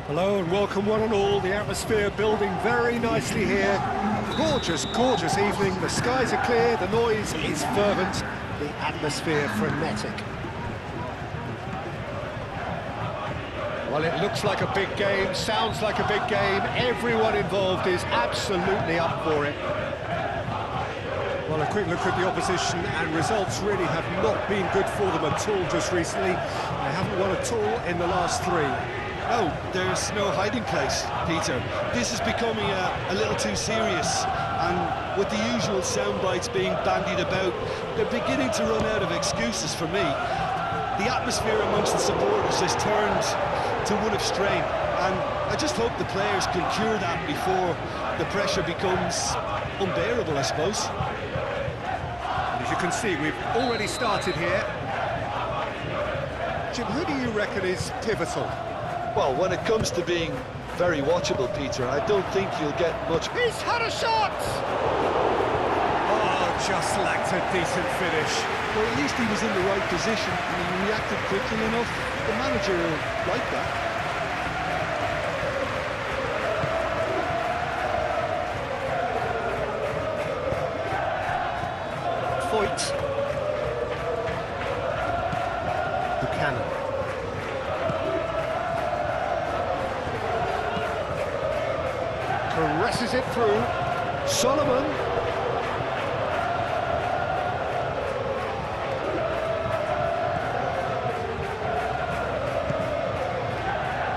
Hello and welcome one and all. The atmosphere building very nicely here. Gorgeous, gorgeous evening. The skies are clear, the noise is fervent, the atmosphere frenetic. Well, it looks like a big game, sounds like a big game. Everyone involved is absolutely up for it. Well, a quick look at the opposition, and results really have not been good for them at all just recently. They haven't won at all in the last three. No, there's no hiding place, Peter. This is becoming a little too serious, and with the usual sound bites being bandied about, they're beginning to run out of excuses for me. The atmosphere amongst the supporters has turned to one of strain, and I just hope the players can cure that before the pressure becomes unbearable, I suppose. As you can see, we've already started here. Jim, who do you reckon is pivotal? Well, when it comes to being very watchable, Peter, I don't think you'll get much... He's had a shot! Oh, just lacked a decent finish. Well, at least he was in the right position and he reacted quickly enough. The manager will like that. Foyt. Buchanan. Caresses it through. Solomon.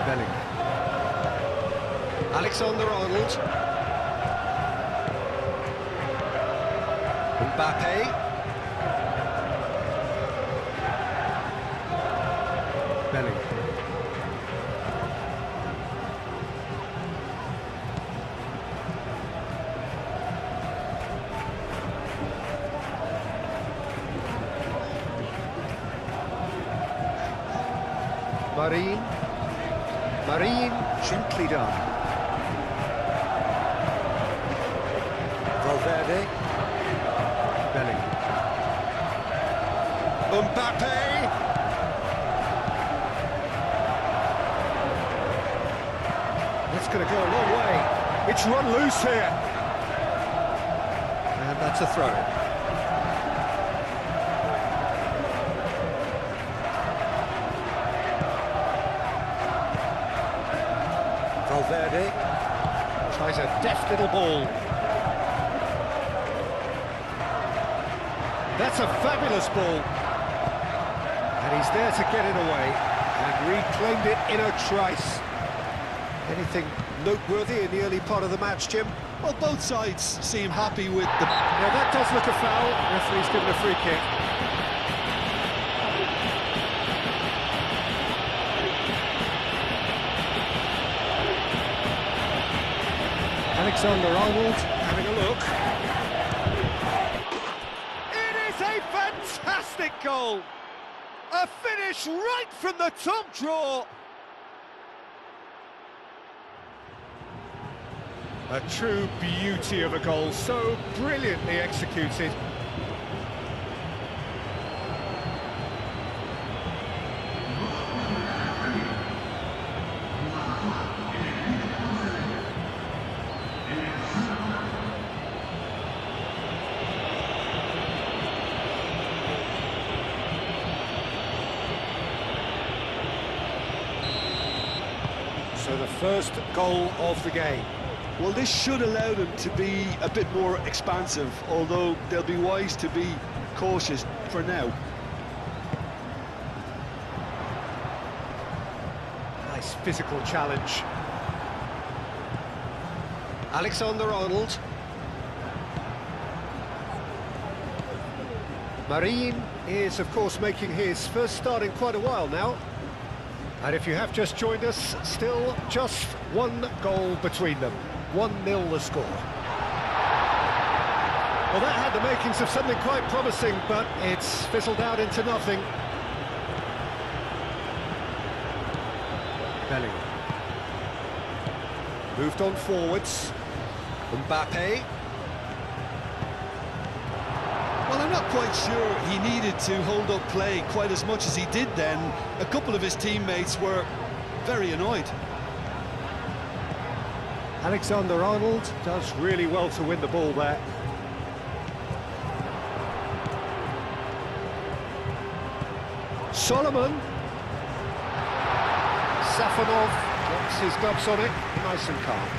Bellingham. Alexander-Arnold. Mbappe. Bellingham. Marine, gently done. Valverde. Bellingham. Mbappe! That's going to go a long way. It's run loose here. And that's a throw. Valverde tries a deft little ball. That's a fabulous ball. And he's there to get it away and reclaimed it in a trice. Anything noteworthy in the early part of the match, Jim? Well, both sides seem happy with the... Now that does look a foul. Referee's given a free kick. Alexander-Arnold having a look. It is a fantastic goal! A finish right from the top draw! A true beauty of a goal, so brilliantly executed. So the first goal of the game. Well, this should allow them to be a bit more expansive, although they'll be wise to be cautious for now. Nice physical challenge. Alexander-Arnold. Marine is, of course, making his first start in quite a while now. And if you have just joined us, still just one goal between them. 1-0 the score. Well, that had the makings of something quite promising, but it's fizzled out into nothing. Bellingham. Moved on forwards. Mbappe. Well, I'm not quite sure he needed to hold up play quite as much as he did then. A couple of his teammates were very annoyed. Alexander-Arnold does really well to win the ball there. Solomon. Safonov gets his gloves on it, nice and calm.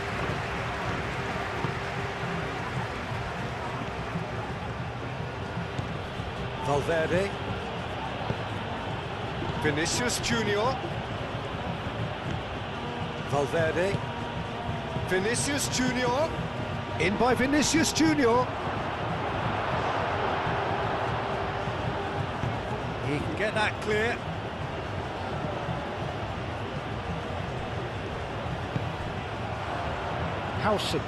Valverde. Vinicius Junior. Valverde. Vinicius Junior. In by Vinicius Junior. He can get that clear. Howson.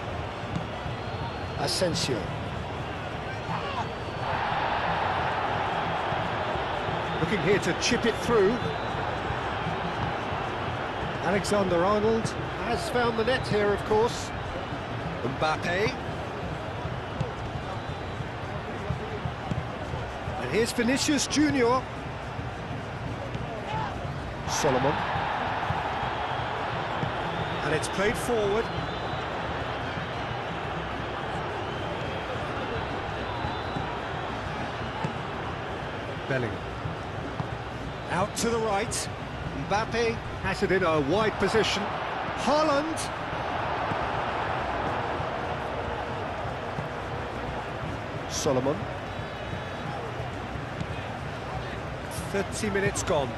Asensio. Looking here to chip it through. Alexander-Arnold has found the net here, of course. Mbappe. And here's Vinicius Junior. Solomon. And it's played forward. Bellingham. Out to the right. Mbappe has it in a wide position. Haaland. Solomon. 30 minutes gone.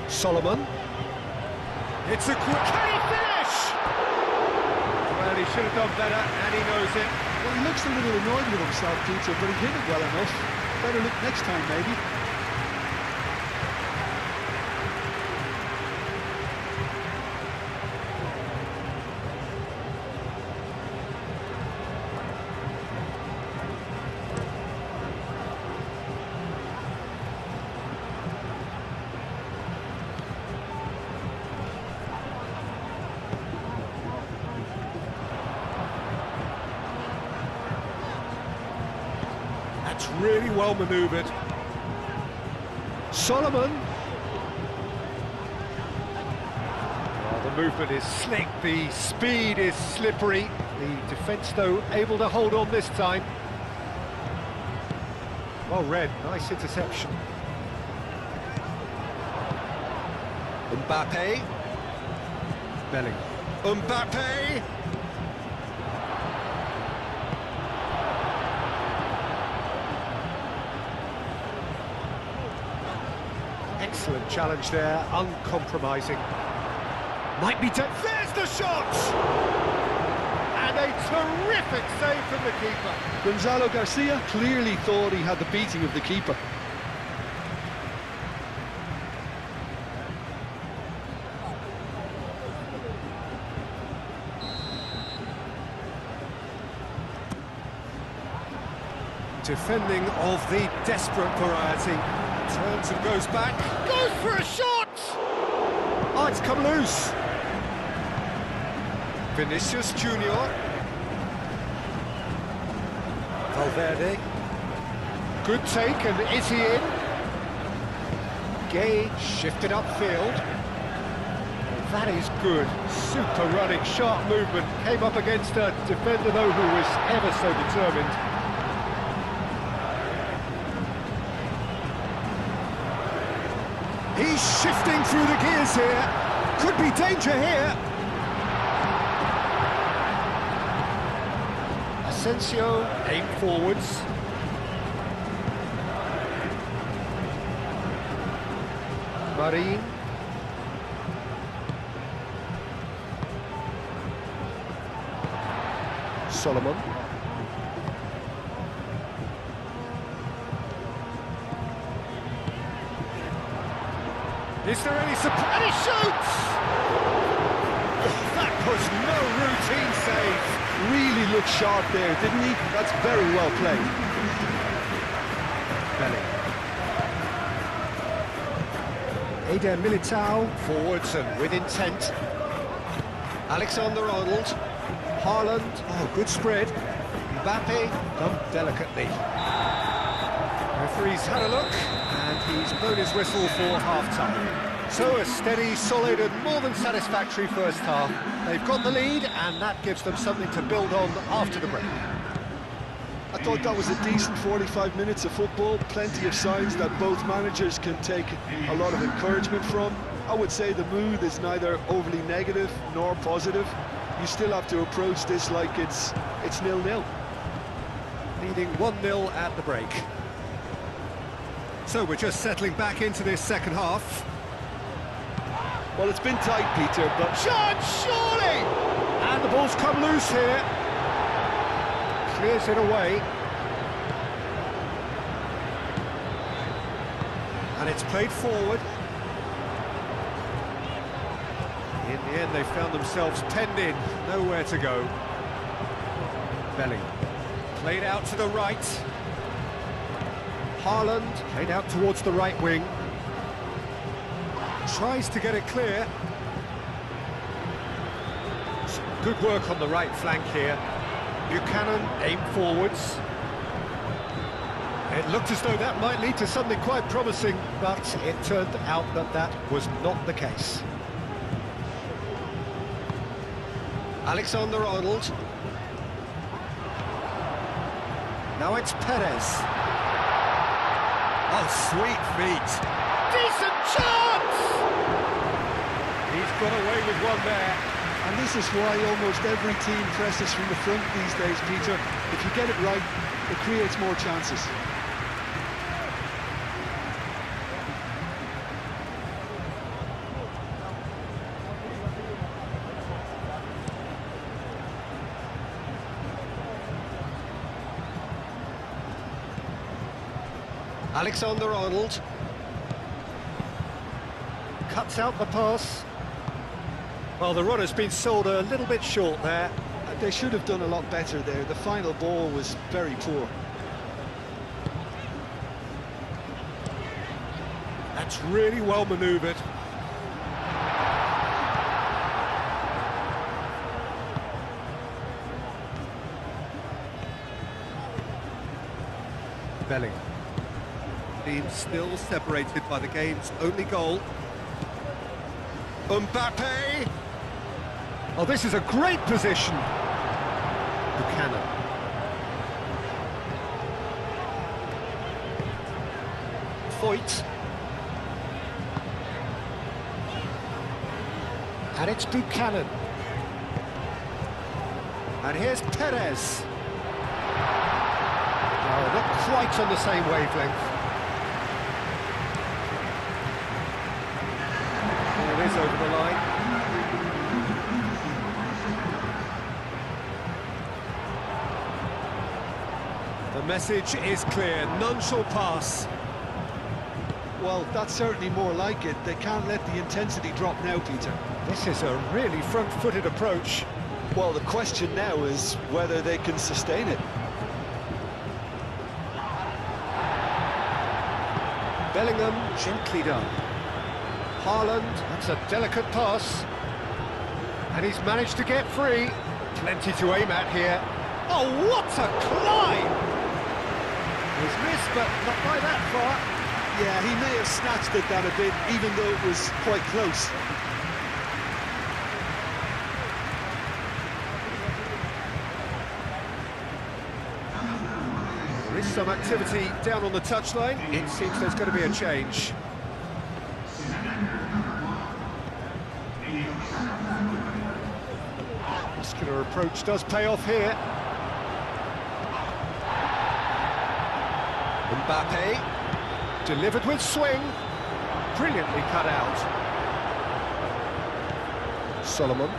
Solomon. It's a quick... Can he finish? Well, he should have done better, and he knows it. Well, he looks a little annoyed with himself, Peter, but he hit it well enough. Better look next time, maybe. That's really well manoeuvred. Solomon. Oh, the movement is slick, the speed is slippery. The defence, though, able to hold on this time. Well read, nice interception. Mbappe. Bellingham. Mbappe. Excellent challenge there, uncompromising. Might be... There's the shot! And a terrific save from the keeper. Gonzalo Garcia clearly thought he had the beating of the keeper. Defending of the desperate variety. Turns and goes back. Goes for a shot! Oh, it's come loose. Vinicius Junior. Valverde. Good take, and is he in? Gage shifted upfield. That is good. Super running, sharp movement. Came up against a defender, though, who was ever so determined. He's shifting through the gears here. Could be danger here. Asensio aimed forwards. Marin. Solomon. Is there any support? And he shoots! That was no routine save. Really looked sharp there, didn't he? That's very well played. Bellingham. Eder Militao, forwards and with intent. Alexander-Arnold. Haaland, oh, good spread. Mbappe, dumped delicately. referee's had a look, and he's blown his whistle for half-time. So a steady, solid and more than satisfactory first half. They've got the lead, and that gives them something to build on after the break. I thought that was a decent 45 minutes of football, plenty of signs that both managers can take a lot of encouragement from. I would say the mood is neither overly negative nor positive. You still have to approach this like it's 0-0. Leading 1-0 at the break. So we're just settling back into this second half. Well, it's been tight, Peter, but... Chance, surely! And the ball's come loose here. Clears it away. And it's played forward. In the end, they found themselves penned in, nowhere to go. Bellingham. Played out to the right. Haaland played out towards the right wing. Tries to get it clear. Some good work on the right flank here. Buchanan aimed forwards. It looked as though that might lead to something quite promising, but it turned out that that was not the case. Alexander-Arnold. Now it's Perez. Oh, sweet feet. Decent chance! He's got away with one there. And this is why almost every team presses from the front these days, Peter. If you get it right, it creates more chances. Alexander-Arnold cuts out the pass. Well, the runner's been sold a little bit short there. They should have done a lot better there. The final ball was very poor. That's really well manoeuvred. Bellingham. Team still separated by the game's only goal. Mbappe! Oh, this is a great position. Buchanan. Foyt. And it's Buchanan. And here's Perez. Oh, not quite on the same wavelength. There it is over the line. The message is clear, none shall pass. Well, that's certainly more like it. They can't let the intensity drop now, Peter. This is a really front-footed approach. Well, the question now is whether they can sustain it. Bellingham, gently done. Haaland, that's a delicate pass. And he's managed to get free. Plenty to aim at here. Oh, what a climb! Was missed, but not by that far. Yeah, he may have snatched at that a bit, even though it was quite close. There is some activity down on the touchline. It seems there's going to be a change. Muscular approach does pay off here. Mbappe, delivered with swing, brilliantly cut out. Solomon.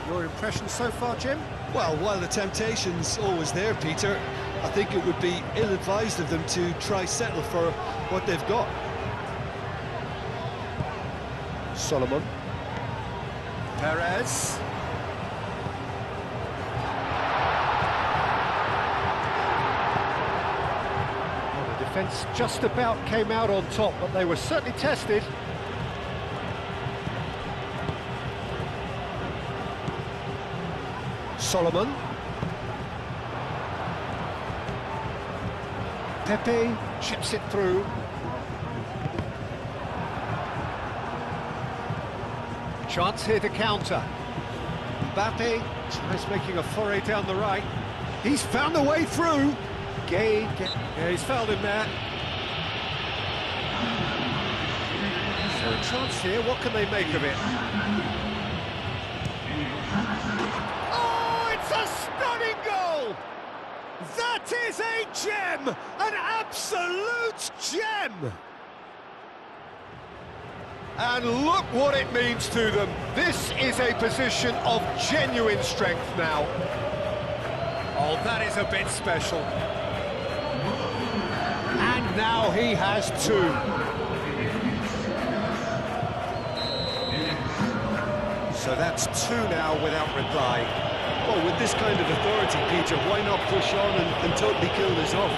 Your impression so far, Jim? Well, while the temptation's always there, Peter, I think it would be ill-advised of them to try settle for what they've got. Solomon. Perez. Well, the defence just about came out on top, but they were certainly tested. Solomon. Pepe chips it through. Chance here to counter. Mbappe tries making a foray down the right. He's found a way through. Gay, yeah, he's fouled him there. So a chance here, what can they make of it? Oh, it's a stunning goal! That is a gem! An absolute gem! And look what it means to them. This is a position of genuine strength now. Oh, that is a bit special. And now he has two. So that's two now without reply. Well, with this kind of authority, Peter, why not push on and totally kill this off?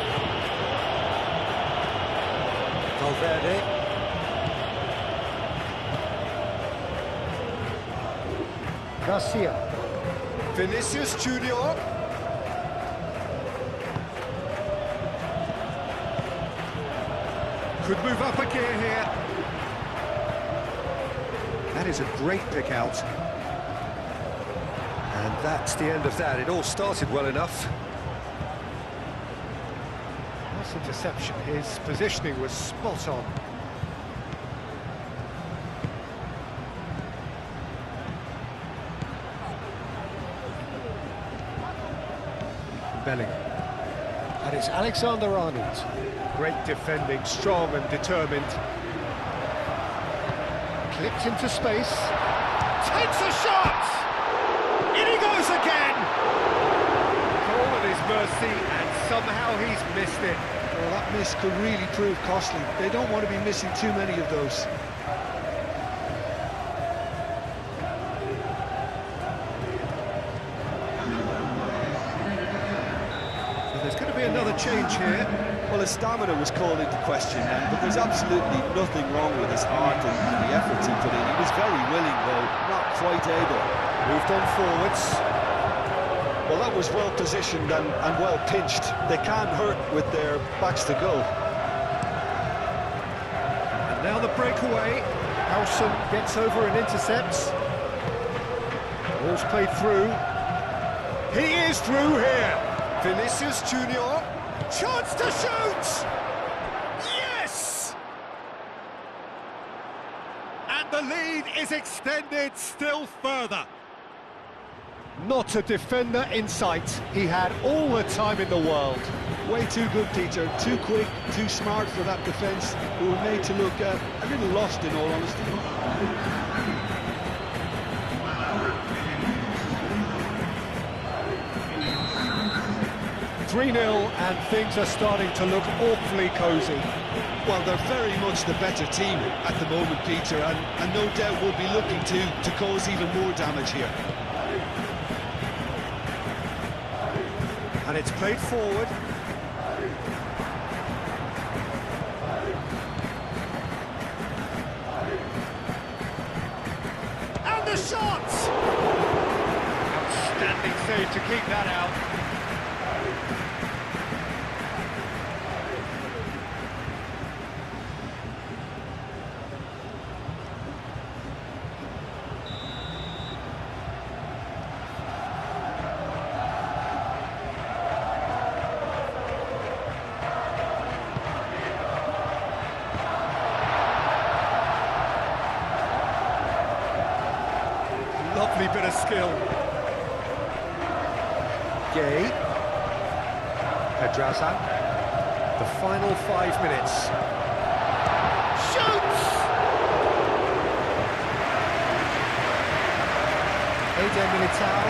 Valverde. Garcia. Vinicius Junior. Could move up a gear here. That is a great pick out. And that's the end of that. It all started well enough. Nice interception. His positioning was spot on. Bellingham. And it's Alexander-Arnold. Great defending, strong and determined. Clipped into space. Takes a shot! In he goes again! Goal at his mercy, and somehow he's missed it. Well, that miss could really prove costly. They don't want to be missing too many of those. There's going to be another change here. Well, his stamina was called into question then, but there's absolutely nothing wrong with his heart and the efforts he put in. He was very willing, though, not quite able. Moved on forwards. Well, that was well positioned and well pinched. They can't hurt with their backs to goal. And now the breakaway. Howson gets over and intercepts. Ball's played through. He is through here. Vinicius Junior, chance to shoot! Yes! And the lead is extended still further. Not a defender in sight. He had all the time in the world. Way too good, Peter. Too quick, too smart for that defence. We were made to look a little lost, in all honesty. 3-0, and things are starting to look awfully cosy. Well, they're very much the better team at the moment, Peter, and no doubt will be looking to cause even more damage here. And it's played forward. And the shot! Outstanding save to keep that out. Lovely bit of skill. Gay. Pedraza. The final 5 minutes. Shoots! Eder Militao.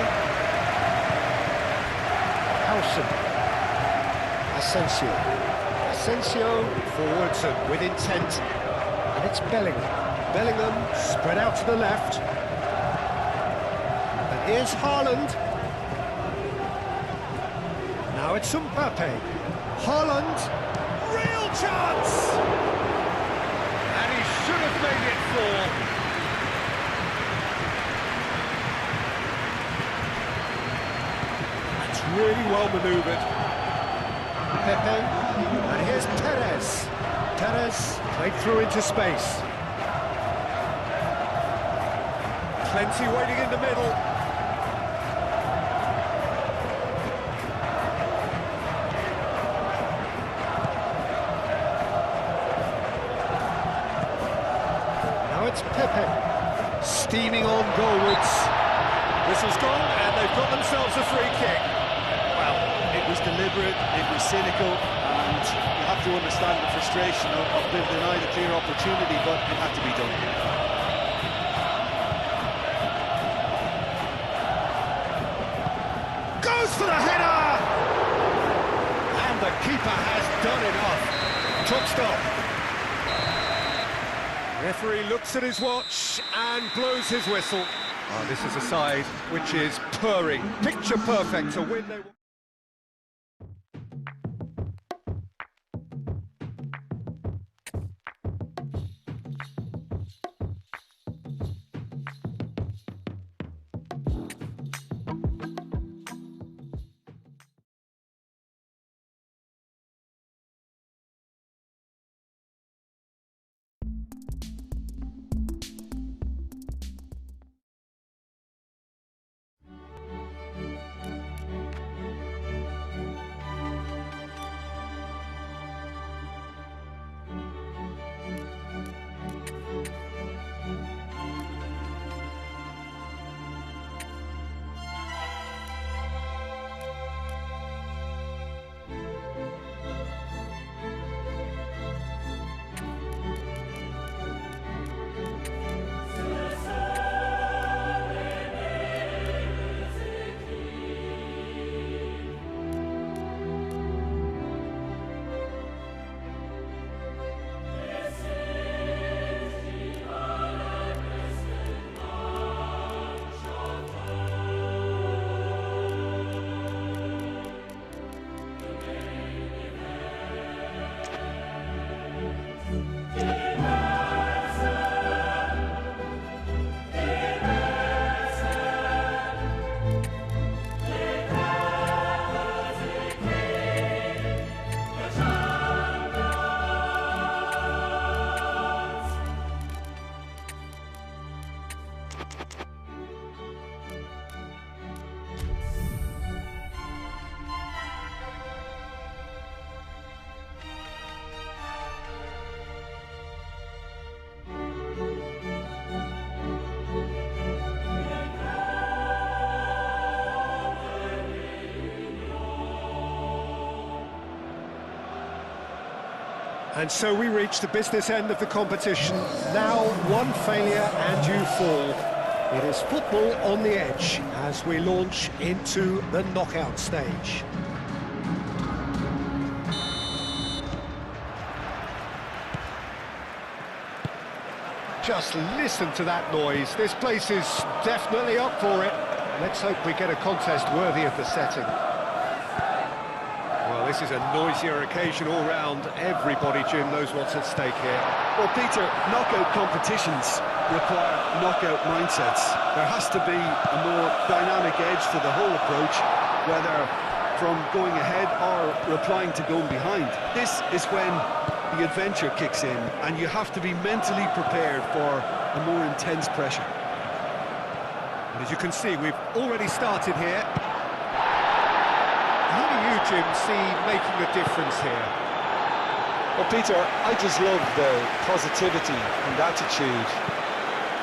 Howson. Asensio. Asensio forwards and with intent. And it's Bellingham. Bellingham spread out to the left. Here's Haaland. Now it's Mbappe. Haaland. Real chance! And he should have made it four. really well manoeuvred. Pepe, and here's Perez. Perez played through into space. Plenty waiting in the middle. Now it's Pepe, steaming on goalwards. Whistle's gone, and they've got themselves a free kick. Well, it was deliberate, it was cynical, and you have to understand the frustration of being denied a clear opportunity, but it had to be done. Goes for the header! And the keeper has done enough. Top stop. Referee looks at his watch and blows his whistle. Oh, this is a side which is purring, picture perfect to win they want. And so we reach the business end of the competition. Now one failure and you fall. It is football on the edge as we launch into the knockout stage. Just listen to that noise. This place is definitely up for it. Let's hope we get a contest worthy of the setting. Well, this is a noisier occasion all round. Everybody, Jim, knows what's at stake here. Well, Peter, knockout competitions require knockout mindsets. There has to be a more dynamic edge to the whole approach, whether from going ahead or replying to going behind. This is when the adventure kicks in, and you have to be mentally prepared for a more intense pressure. And as you can see, we've already started here. Who do you, Jim, see making a difference here? Well, Peter, I just love the positivity and attitude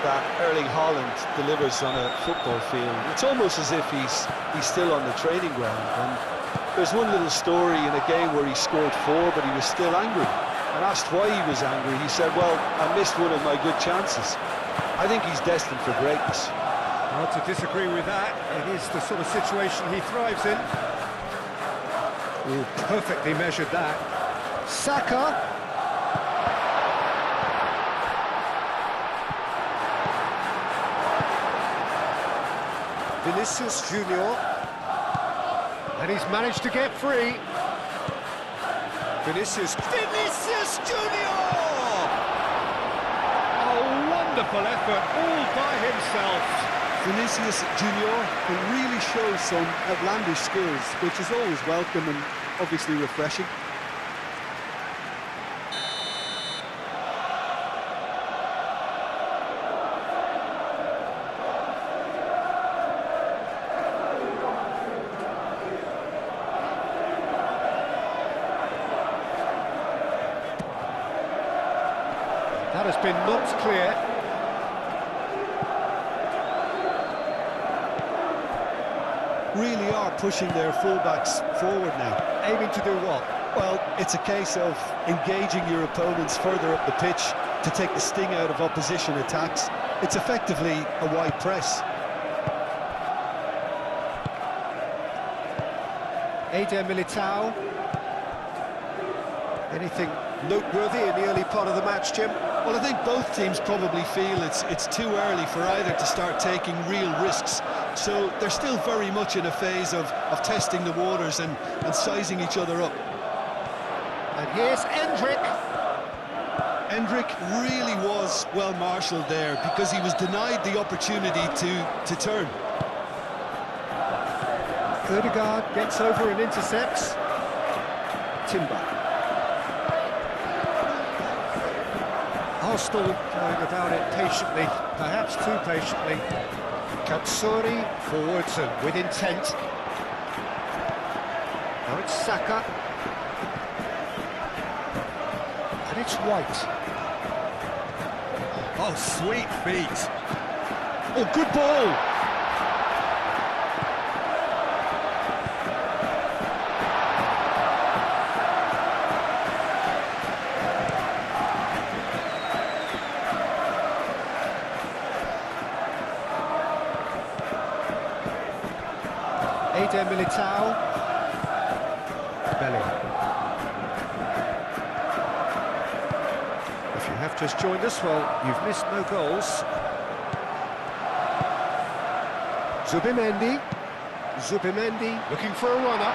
that Erling Haaland delivers on a football field. It's almost as if he's still on the training ground. And there's one little story in a game where he scored 4, but he was still angry. And asked why he was angry, he said, well, I missed one of my good chances. I think he's destined for greatness. Hard to disagree with that. It is the sort of situation he thrives in. Ooh, perfectly measured that. Saka. Vinicius Junior. And he's managed to get free. Vinicius Junior! A wonderful effort all by himself. Vinicius Junior can really show some outlandish skills, which is always welcome and obviously refreshing. That has been knocked clear. Really are pushing their fullbacks forward now. Aiming to do what? Well, it's a case of engaging your opponents further up the pitch to take the sting out of opposition attacks. It's effectively a wide press. Eder Militao. Anything noteworthy in the early part of the match, Jim? Well, I think both teams probably feel it's too early for either to start taking real risks. So they're still very much in a phase of testing the waters and sizing each other up. And here's Endrick. Endrick really was well marshalled there because he was denied the opportunity to turn. Ødegaard gets over and intercepts. Timber. Arsenal going about it patiently, perhaps too patiently. Katsuri forwards and with intent. Now it's Saka. And it's White. Oh, sweet feet. Oh, good ball! Eder Militao. Bellingham. If you have just joined us, well, you've missed no goals. Zubimendi. Zubimendi looking for a runner.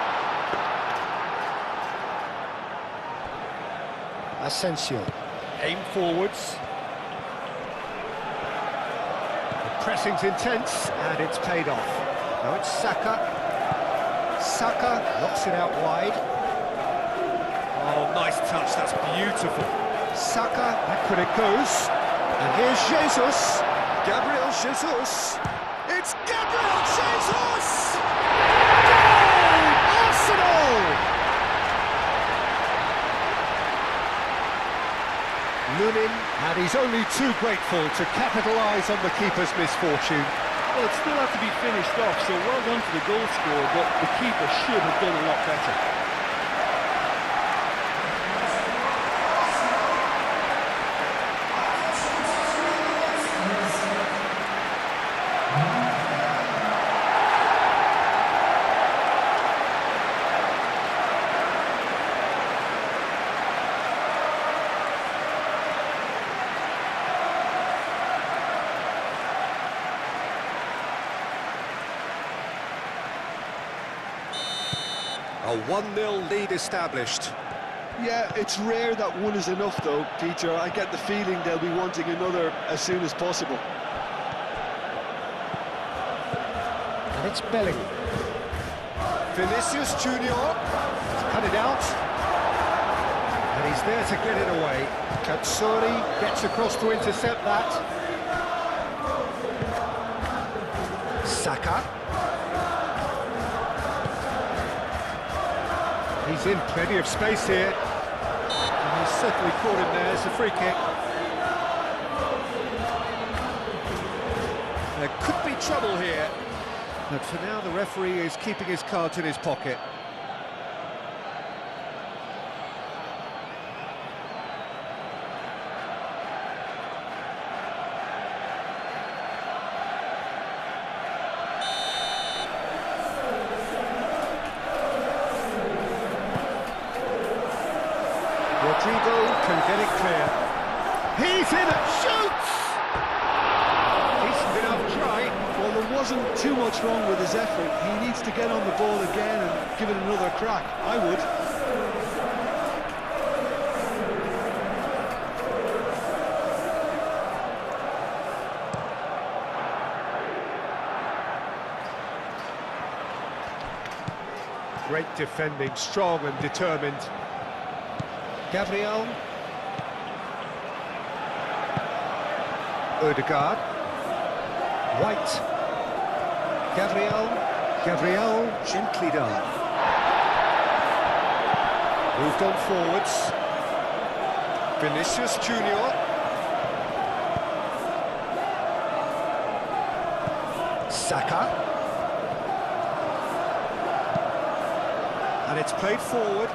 Asensio. Aim forwards. The pressing's intense, and it's paid off. Now it's Saka. Saka knocks it out wide. Oh, nice touch, that's beautiful. Saka, back when it goes. And here's Jesus. Gabriel Jesus. It's Gabriel Jesus! Goal! Arsenal! Lunin, and he's only too grateful to capitalise on the keeper's misfortune. Well, it still had to be finished off, so well done to the goal scorer, but the keeper should have done a lot better. A 1-0 lead established. Yeah, it's rare that one is enough though, Peter. I get the feeling they'll be wanting another as soon as possible. And it's Bellingham. Vinicius Junior cut it out. And he's there to get it away. Katsuri gets across to intercept that. Saka. He's in plenty of space here. And he's certainly caught him there. It's a free kick. There could be trouble here. But for now, the referee is keeping his cards in his pocket. Rodrigo can get it clear. He's in it, shoots! Decent enough try. Well, there wasn't too much wrong with his effort. He needs to get on the ball again and give it another crack. I would. defending, strong and determined. Gabriel. Ødegaard. White. Gabriel, gently done. Moved on forwards. Vinicius Junior. Saka. And it's played forward.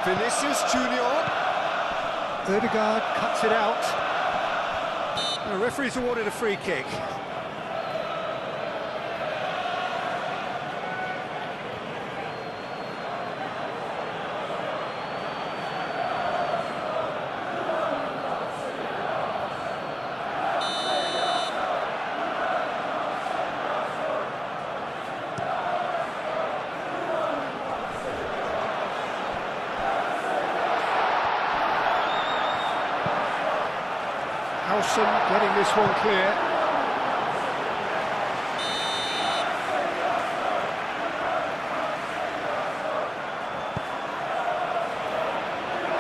Vinicius Junior. Ødegaard cuts it out. The referee's awarded a free kick. Howson getting this one clear.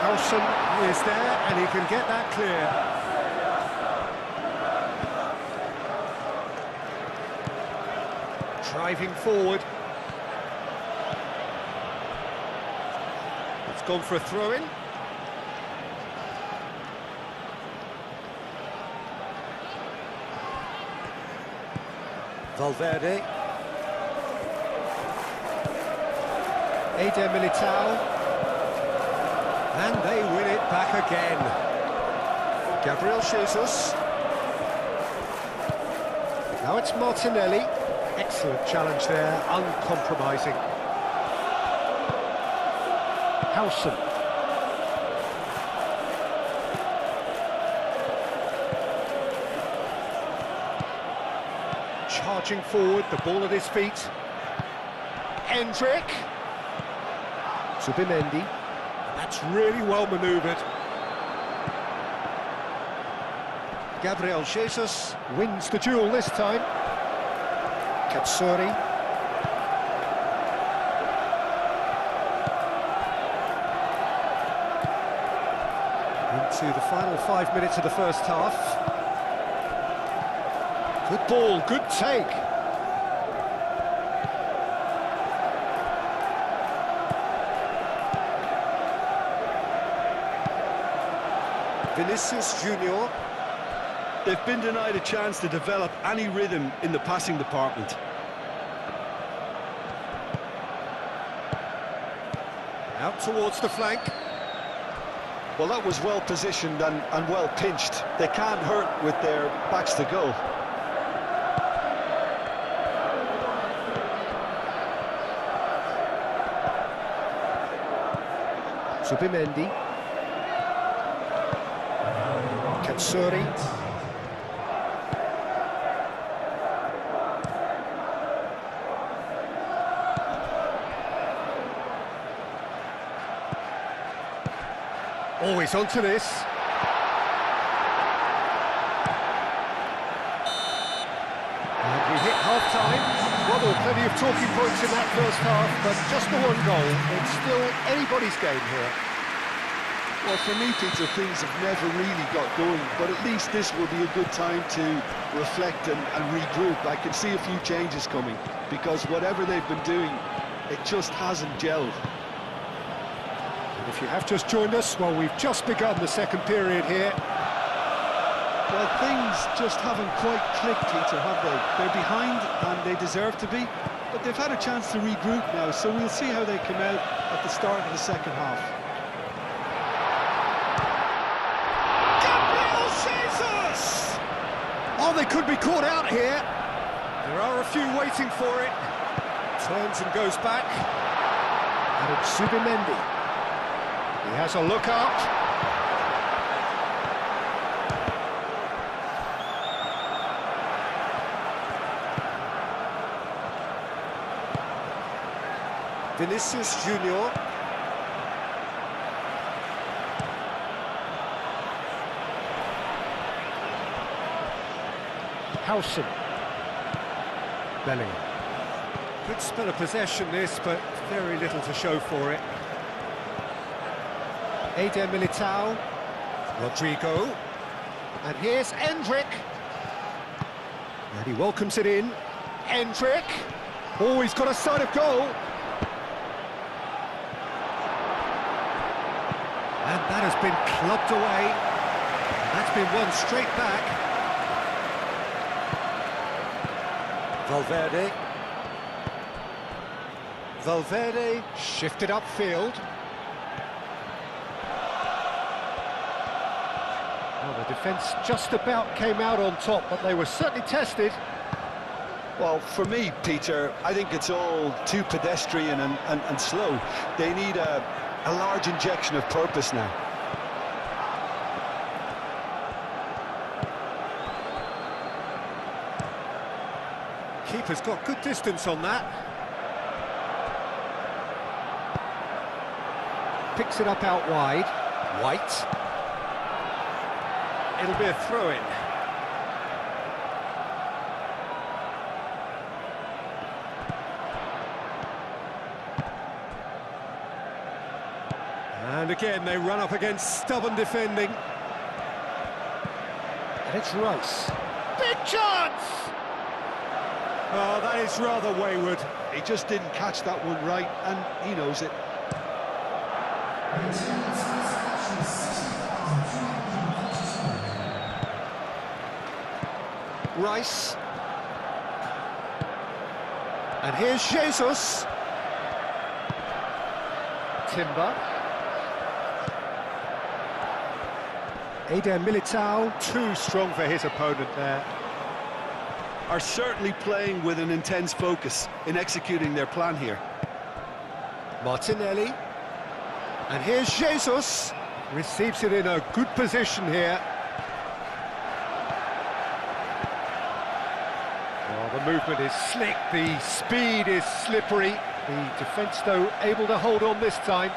Howson is there and he can get that clear. Driving forward. It's gone for a throw-in. Valverde. Eder Militao. And they win it back again. Gabriel Jesus. Now it's Martinelli. Excellent challenge there, uncompromising. Howson. Charging forward, the ball at his feet. Hendrick. Zubimendi. That's really well manoeuvred. Gabriel Jesus wins the duel this time. Katsuri. Into the final 5 minutes of the first half. Good ball, good take. Vinicius Junior. They've been denied a chance to develop any rhythm in the passing department. Out towards the flank. Well, that was well positioned and well pinched. They can't hurt with their backs to goal. Zubimendi. Katsuri. Always onto this. And we hit half-time. Well, there were plenty of talking points in that first half, but just the one goal. It's still anybody's game here. Well, for me, Peter, things have never really got going, but at least this will be a good time to reflect and regroup. I can see a few changes coming, because whatever they've been doing, it just hasn't gelled. And if you have just joined us, well, we've just begun the second period here. Well, things just haven't quite clicked, Peter, have they? They're behind, and they deserve to be, but they've had a chance to regroup now, so we'll see how they come out at the start of the second half. Oh, they could be caught out here. There are a few waiting for it. Turns and goes back. And it's Zubimendi. He has a look up. Vinicius Junior. Howson. Bellingham. Good spell of possession this, but Very little to show for it. Eder Militao, Rodrigo, and here's Endrick. And he welcomes it in. Endrick, oh, he's got a sight of goal. And that has been clubbed away. That's been won straight back. Valverde shifted upfield. Well, the defence just about came out on top, but they were certainly tested. Well, for me, Peter, I think it's all too pedestrian and slow. They need a large injection of purpose now. Keeper's got good distance on that. Picks it up out wide. White. It'll be a throw-in. And again, they run up against stubborn defending. And it's Rice. Big chance! Oh, that is rather wayward. He just didn't catch that one right, and he knows it. Rice. And here's Jesus. Timber. Eder Militao, too strong for his opponent there. Are certainly playing with an intense focus in executing their plan here. Martinelli. And here's Jesus. Receives it in a good position here. Well, the movement is slick, the speed is slippery. The defence, though, able to hold on this time.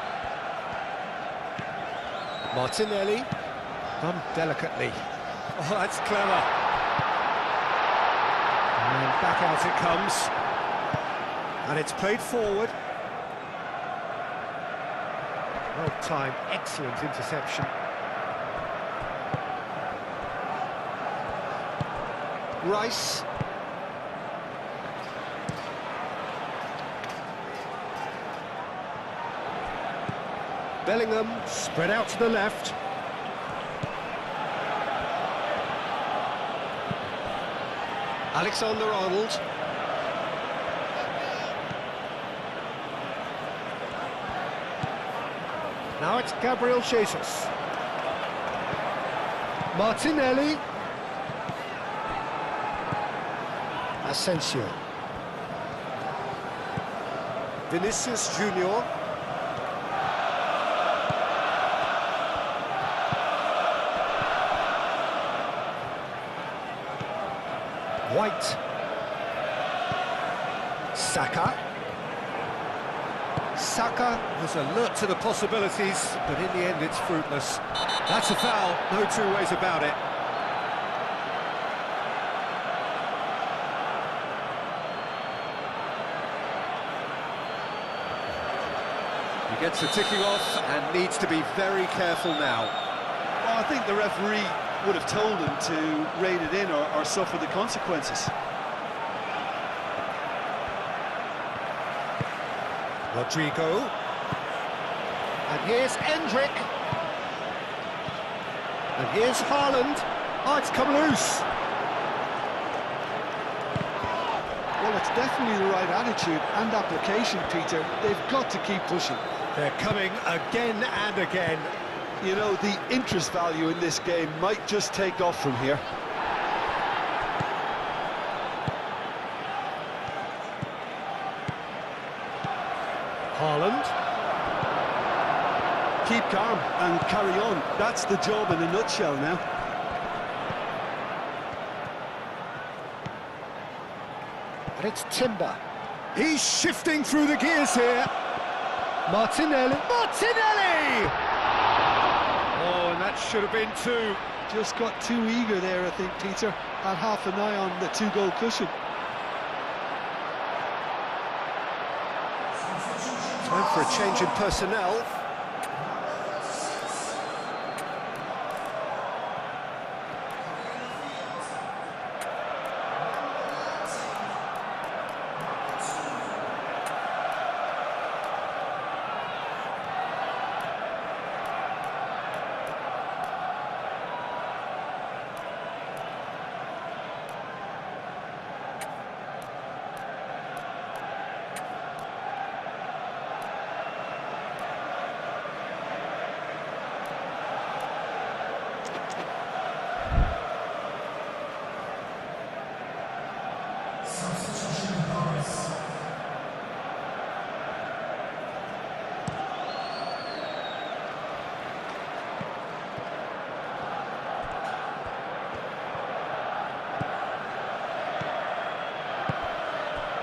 Martinelli. Done delicately. Oh, that's clever. And back out it comes. And it's played forward. Well timed, excellent interception. Rice. Bellingham spread out to the left. Alexander-Arnold. Now it's Gabriel Jesus. Martinelli. Asensio. Vinicius Junior. White. Saka. Saka was alert to the possibilities, but in the end it's fruitless. That's a foul, no two ways about it. He gets the ticking off and needs to be very careful now. Well, I think the referee would have told him to rein it in or suffer the consequences. Rodrigo. And here's Endrick. And here's Haaland. Oh, it's come loose. Well, it's definitely the right attitude and application, Peter. They've got to keep pushing. They're coming again and again. You know, the interest value in this game might just take off from here. Haaland. Keep calm and carry on. That's the job in a nutshell now. And it's Timber. He's shifting through the gears here. Martinelli. Martinelli! Oh, and that should have been two. Just got too eager there, I think, Peter. Had half an eye on the two-goal cushion. Time for a change in personnel.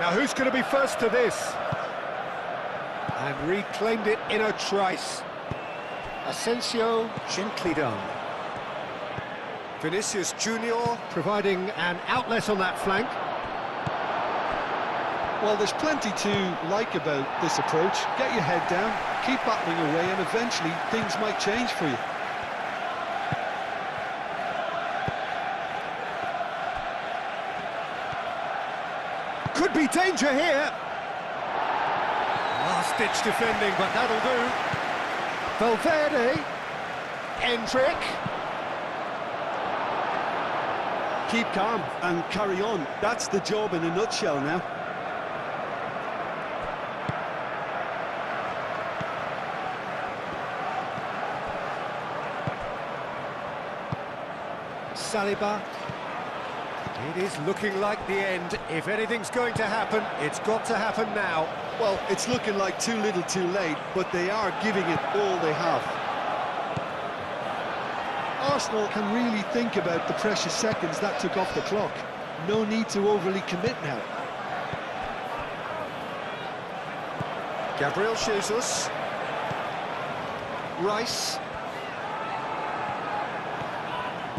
Now who's going to be first to this? And reclaimed it in a trice. Asensio, gently done. Vinicius Junior providing an outlet on that flank. Well, there's plenty to like about this approach. Get your head down, keep battling away, and eventually things might change for you. Could be danger here. Last-ditch defending, but that'll do. Valverde. Endrick. Keep calm and carry on. That's the job in a nutshell now. Saliba. It is looking like the end. If anything's going to happen, it's got to happen now. Well, it's looking like too little too late, but they are giving it all they have. Arsenal can really think about the precious seconds that took off the clock. No need to overly commit now. Gabriel Jesus. Rice.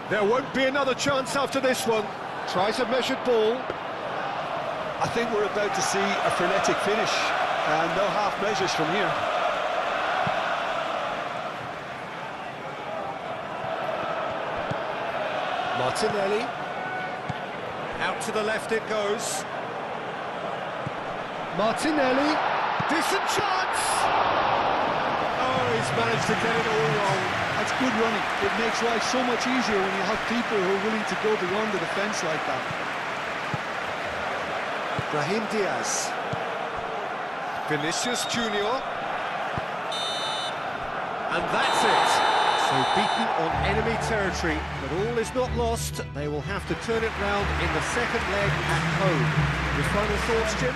There won't be another chance after this one. Tries a measured ball. I think we're about to see a frenetic finish, and no half measures from here. Martinelli. Out to the left it goes. Martinelli. Decent chance! Oh, he's managed to get it all wrong. That's good running. It makes life so much easier when you have people who are willing to go beyond the defence like that. Brahim Diaz. Vinicius Junior. And that's it. So beaten on enemy territory, but all is not lost. They will have to turn it round in the second leg at home. Your final thoughts, Jim?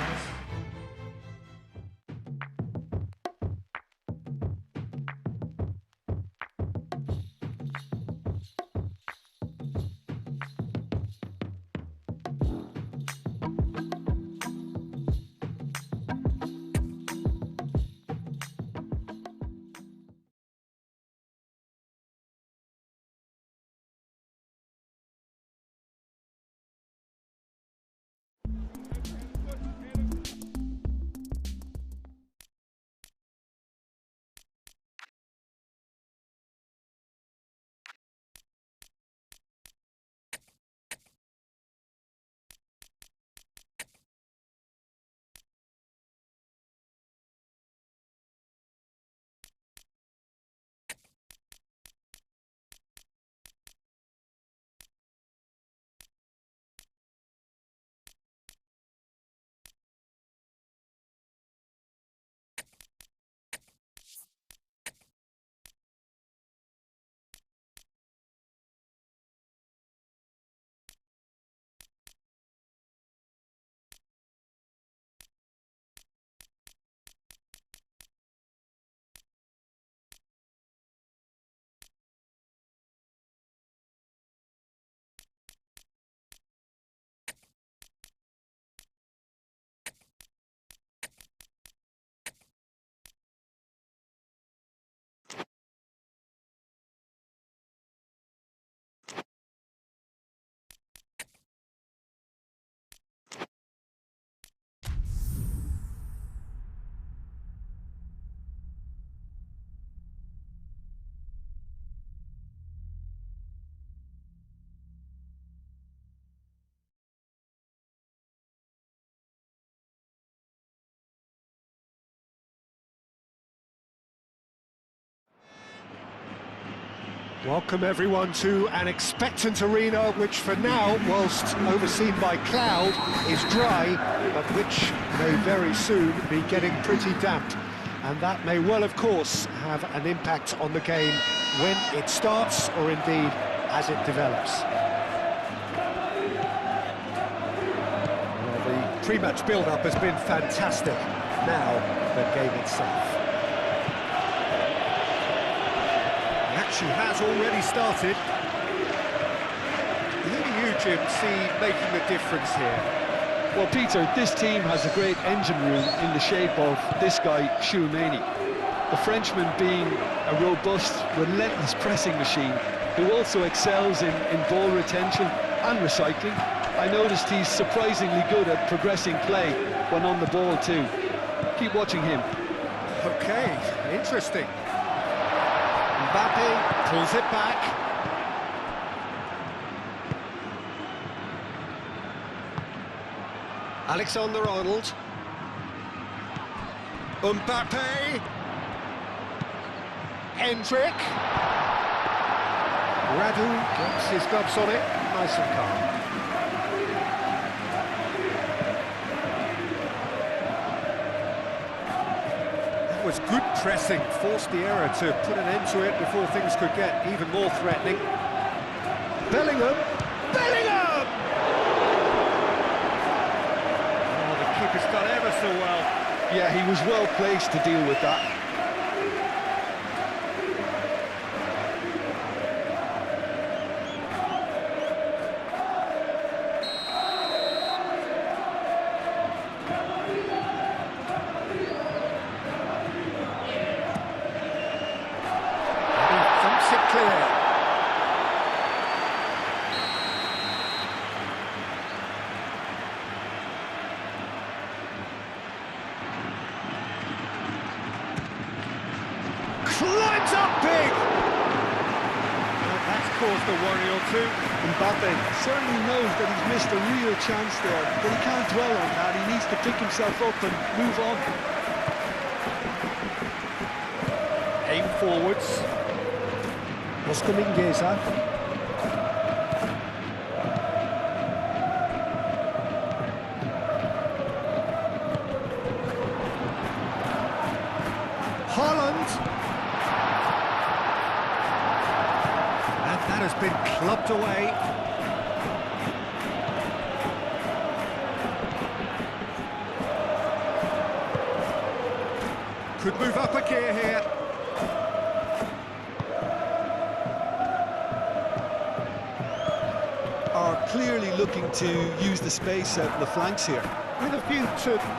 Welcome everyone to an expectant arena which for now, whilst overseen by cloud, is dry, but which may very soon be getting pretty damp. And that may well, of course, have an impact on the game when it starts, or indeed as it develops. Well, the pre-match build-up has been fantastic. Now, the game itself. Action has already started. Who do you, Jim, see making the difference here? Well, Peter, this team has a great engine room in the shape of this guy, Tchouaméni. The Frenchman being a robust, relentless pressing machine who also excels in ball retention and recycling. I noticed he's surprisingly good at progressing play when on the ball too. Keep watching him. Okay, interesting. Mbappe pulls it back. Alexander-Arnold. Mbappe. Hendrick. Radu gets his gloves on it, nice and calm. Was good pressing, forced the error to put an end to it before things could get even more threatening. Bellingham! Bellingham! Oh, the keeper's done ever so well. Yeah, he was well placed to deal with that. Climbs up big! That's caused a worry or two. Mbappe certainly knows that he's missed a real chance there, but he can't dwell on that. He needs to pick himself up and move on. Aim forwards. Oscar Mingueza. Haaland. That has been clubbed away. Could move up a gear here. Are clearly looking to use the space out in the flanks here. With a view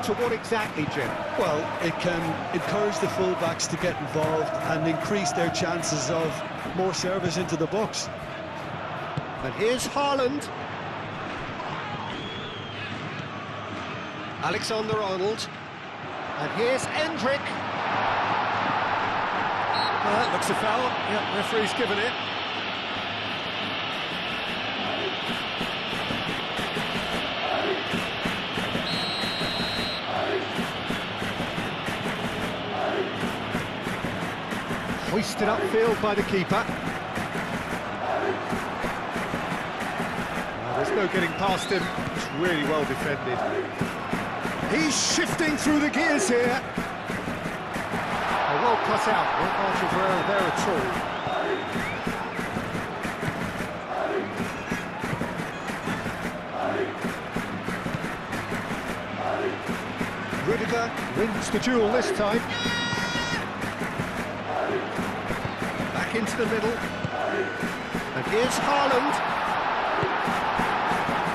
to what exactly, Jim? Well, it can encourage the fullbacks to get involved and increase their chances of more service into the box. And here's Haaland. Alexander-Arnold. And here's Hendrick. Well, that looks a foul. Yep, referee's given it. Hoisted upfield by the keeper. There's no getting past him. It's really well defended. He's shifting through the gears here. Well cut out. Not much of error there at all. Rudiger wins the duel this time. Back into the middle. And here's Haaland.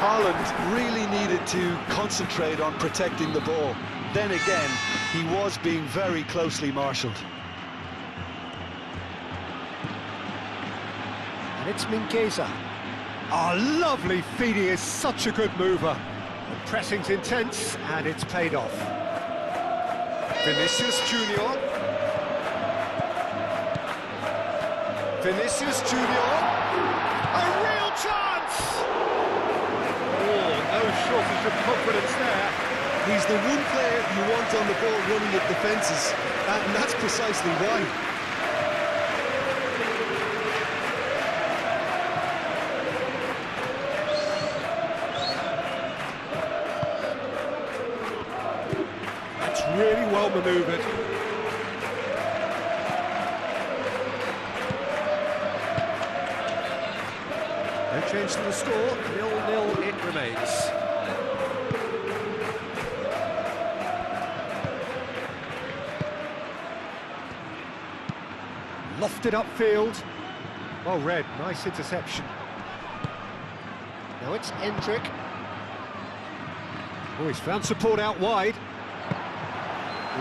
Haaland really needed to concentrate on protecting the ball. Then again, he was being very closely marshalled. And it's Mingueza. Oh, lovely feed. He is such a good mover. The pressing's intense, and it's paid off. Vinicius Junior. Vinicius Junior. A real chance! Oh, no shortage of confidence there. He's the one player you want on the ball running at defences, and that's precisely why. manoeuvred. No change to the score, 0-0 it remains. Lofted upfield. Well read, nice interception. Now it's Endrick. Oh, he's found support out wide.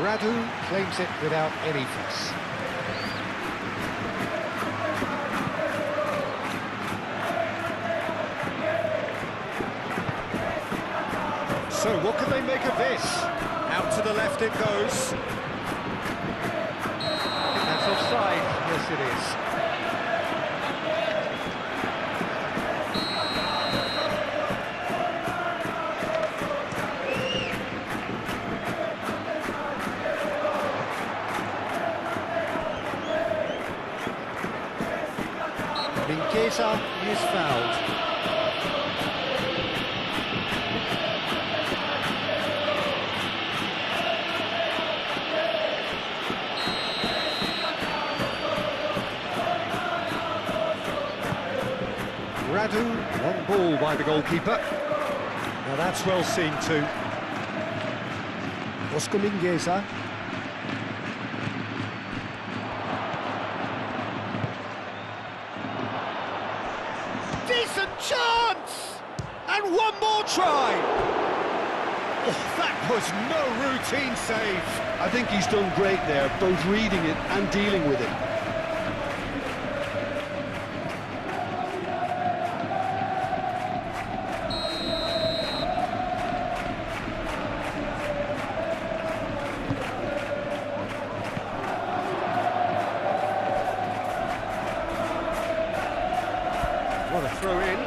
Radu claims it without any fuss. So what can they make of this? Out to the left it goes. That's offside. Yes, it is. Mingueza is fouled. Radu, long ball by the goalkeeper. Now that's well seen too. Oscar Mingueza. Decent chance! And one more try! Oh, that was no routine save. I think he's done great there, both reading it and dealing with it. What a throw in.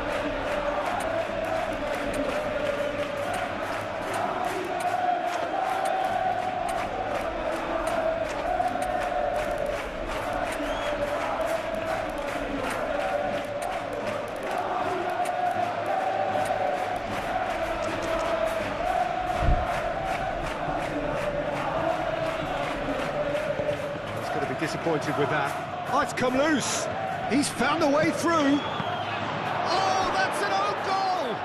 He's going to be disappointed with that. Oh, it's come loose. He's found a way through. Oh, that's an own goal!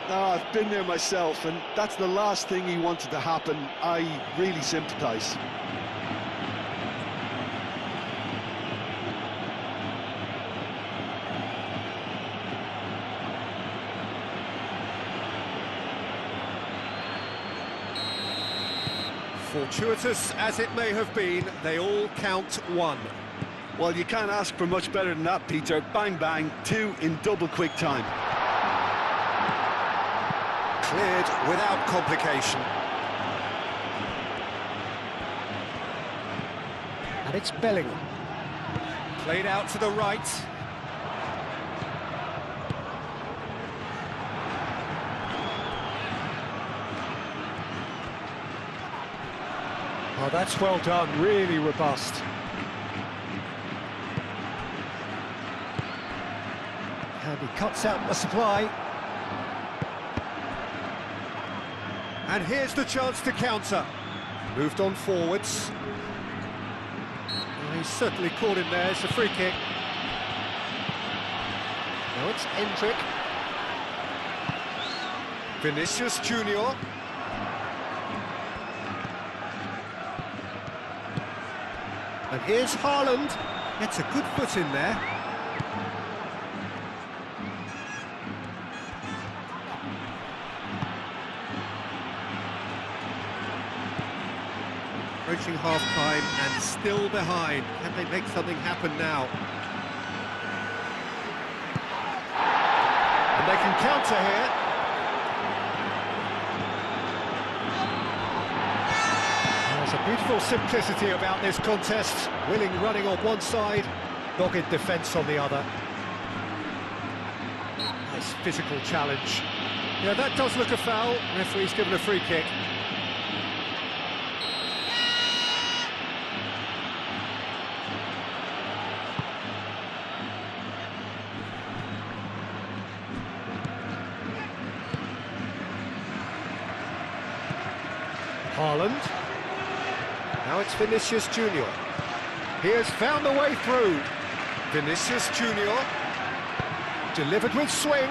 No, I've been there myself, and that's the last thing he wanted to happen. I really sympathise. Fortuitous as it may have been, they all count one. Well, you can't ask for much better than that, Peter. Bang, bang, two in double quick time. Cleared without complication. And it's Bellingham. Played out to the right. Oh, that's well done, really robust. And he cuts out the supply. And here's the chance to counter. Moved on forwards. Well, he's certainly caught him there, it's a free kick. Now it's Endrick. Vinicius Junior. And here's Haaland. Gets a good foot in there. Approaching half-time and still behind. Can they make something happen now? And they can counter here. There's a beautiful simplicity about this contest. Willing running on one side, dogged defence on the other. Nice physical challenge. Yeah, that does look a foul. Referee's given a free kick. Haaland. Now it's Vinicius Junior. He has found the way through. Vinicius Junior. Delivered with swing.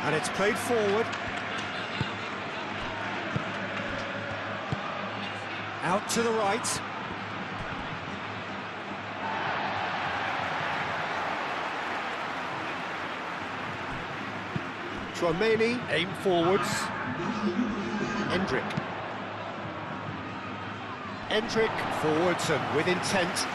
And it's played forward. Out to the right. Tchouaméni, aim forwards. Endrick. Endrick forwards and with intent.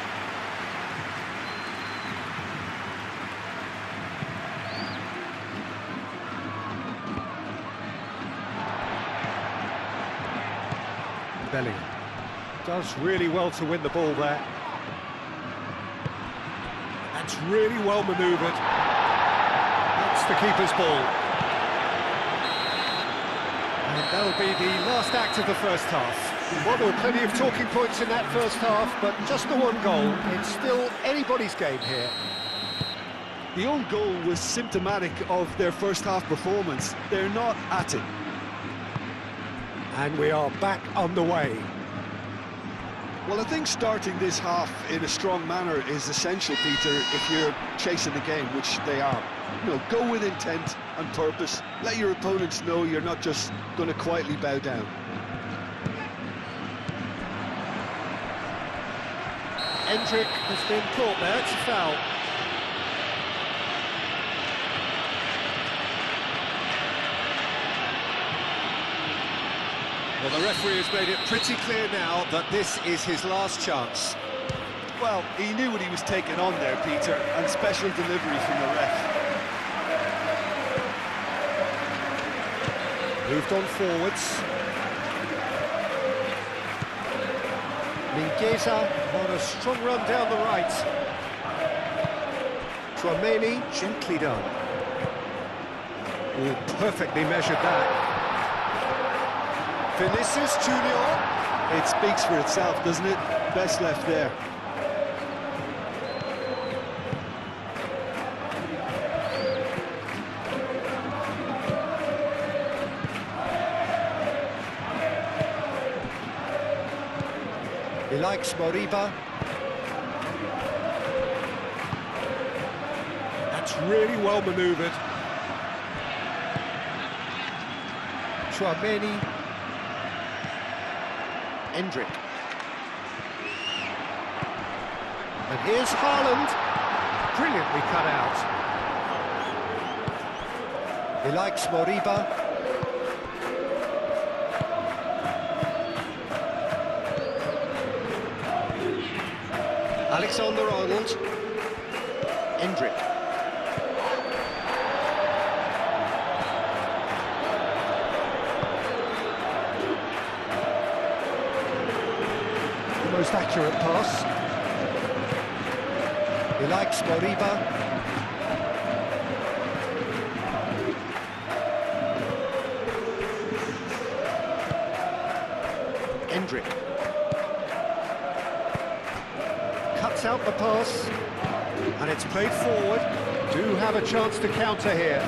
Bellingham does really well to win the ball there. That's really well manoeuvred. That's the keeper's ball. And that'll be the last act of the first half. Well, there were plenty of talking points in that first half, but just the one goal. It's still anybody's game here. The own goal was symptomatic of their first half performance. They're not at it. And we are back on the way. Well, I think starting this half in a strong manner is essential, Peter, if you're chasing the game, which they are. You know, go with intent and purpose. Let your opponents know you're not just going to quietly bow down. Endrick has been caught there, it's a foul. Well, the referee has made it pretty clear now that this is his last chance. Well, he knew what he was taking on there, Peter, and special delivery from the ref. Moved on forwards. Mingueza on a strong run down the right. Tchouaméni, gently done. Oh, perfectly measured that. Vinicius Junior. It speaks for itself, doesn't it? Best left there. He likes Moriba. That's really well manoeuvred. Tchouaméni. Endrick. And here's Haaland. Brilliantly cut out. He likes Moriba. Alexander-Arnold. Endrick. Most accurate pass. He likes Moriba. Endrick. Cuts out the pass. And it's played forward. Do have a chance to counter here.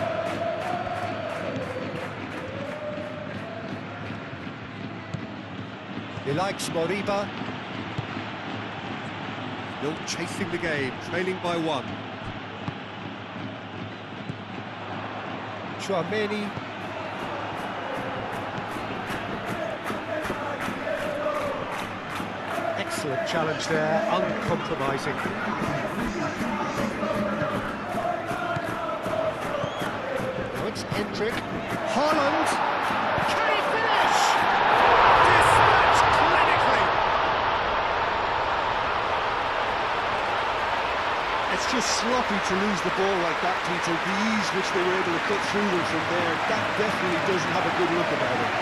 He likes Moriba. Still chasing the game, trailing by one. Tchouaméni. Excellent challenge there, uncompromising. Now it's Endrick. Haaland. Can he finish? Dispatched clinically. It's just sloppy to lose the ball like that, Peter. The ease which they were able to cut through them from there, that definitely doesn't have a good look about it.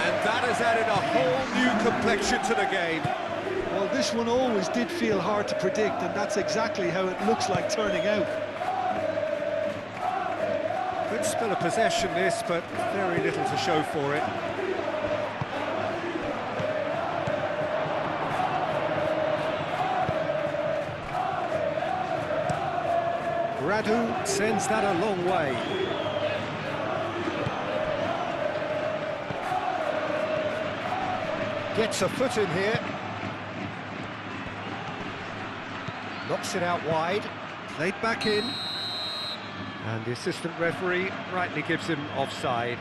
And that has added a whole new complexion to the game. Well, this one always did feel hard to predict, and that's exactly how it looks like turning out. Still a possession this, but very little to show for it. Radu sends that a long way. Gets a foot in here. Knocks it out wide. Played back in. And the assistant referee rightly gives him offside.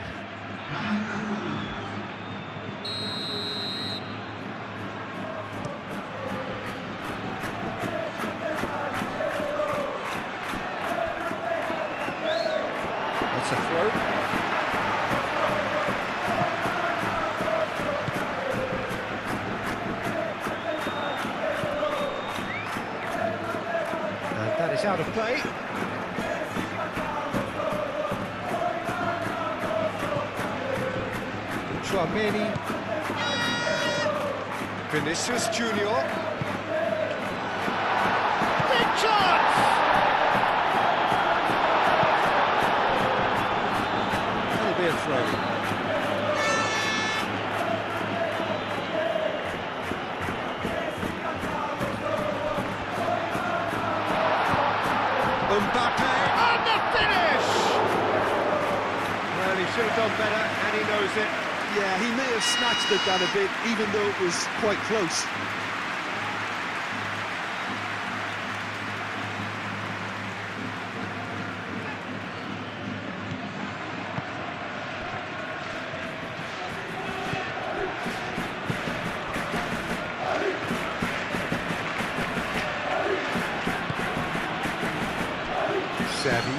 That's a throw. And that is out of play. Tchouaméni. Vinicius Junior. Big chance! That'll be a throw. Mbappe, and the finish! Well, he should have done better, and he knows it. Yeah, he may have snatched at that a bit, even though it was quite close. Xavi.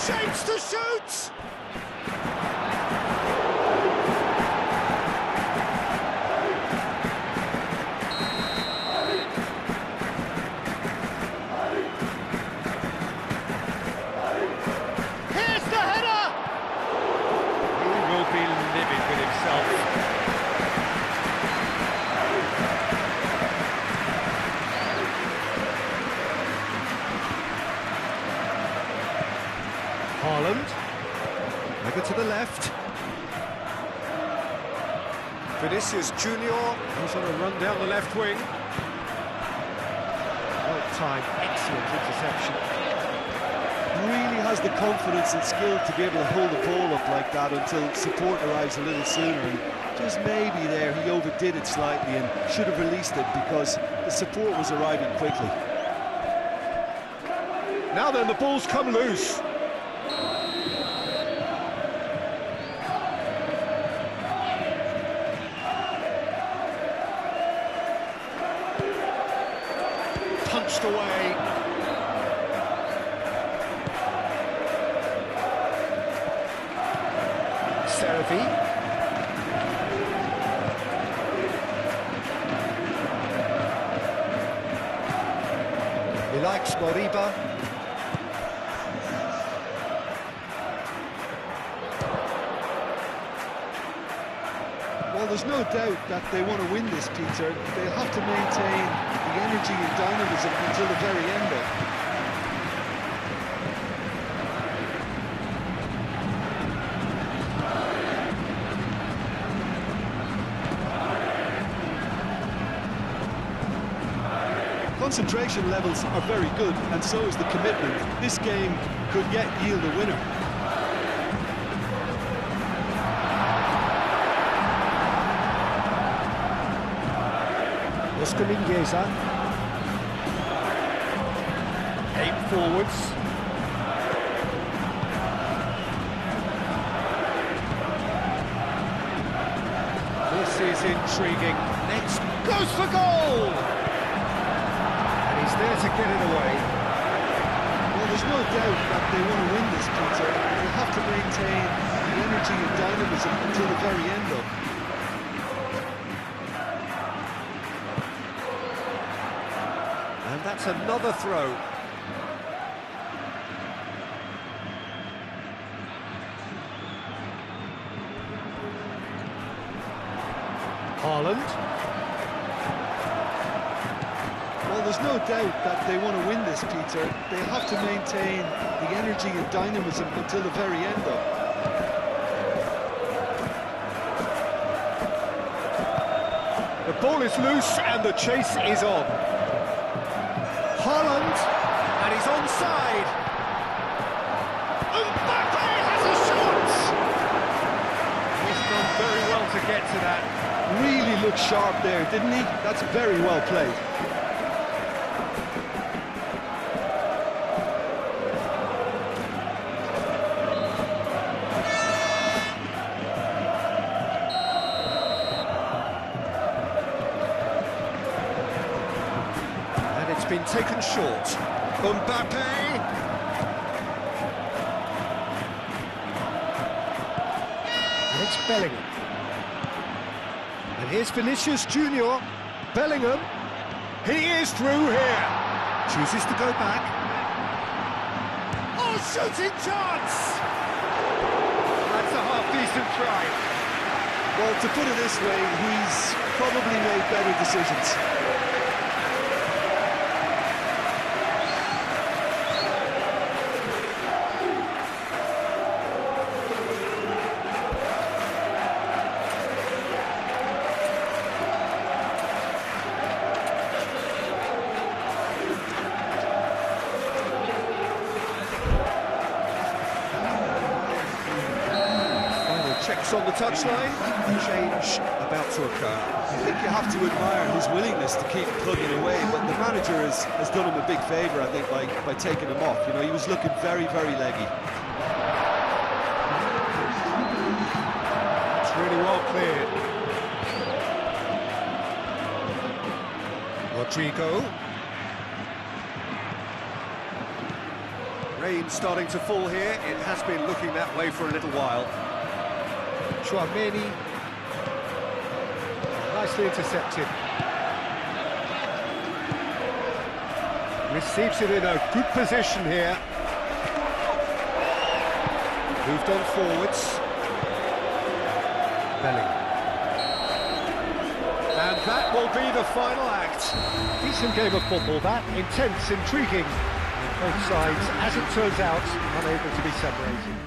Shapes to shoot! Here's the header! He will be livid with himself. Haaland, over to the left. Vinicius Junior, he's on a run down the left wing. Well-timed, excellent interception. Really has the confidence and skill to be able to hold the ball up like that until support arrives a little sooner. And just maybe there he overdid it slightly and should have released it because the support was arriving quickly. Now then, the ball's come loose. Punched away. Serafi. He likes Moriba. Well, there's no doubt that they want to win this, Peter. They'll have to maintain the energy and dynamism until the very end of it. Concentration levels are very good, and so is the commitment. This game could yet yield a winner. Oscar Mingueza. Aim forwards. This is intriguing. Next goes for goal! And he's there to get it away. Well, there's no doubt that they want to win this, Peter. They'll have to maintain the energy and dynamism until the very end of it. And that's another throw. Haaland. Well, there's no doubt that they want to win this, Peter. They have to maintain the energy and dynamism until the very end, though. The ball is loose and the chase is on. Haaland, and he's onside. Mbappe has a shot! He's done very well to get to that. Really looked sharp there, didn't he? That's very well played. It's been taken short. Mbappe! And it's Bellingham. And here's Vinicius Junior. Bellingham. He is through here. Chooses to go back. Oh, shooting chance! That's a half-decent try. Well, to put it this way, he's probably made better decisions. Checks on the touchline, a change about to occur. I think you have to admire his willingness to keep plugging away, but the manager has done him a big favour, I think, by taking him off. You know, he was looking very, very leggy. It's really well cleared. Rodrigo. Rain starting to fall here. It has been looking that way for a little while. Tchouameni, nicely intercepted. Receives it in a good position here. Moved on forwards. Bellingham. And that will be the final act. Decent game of football, that. Intense, intriguing. And both sides, as it turns out, unable to be separated.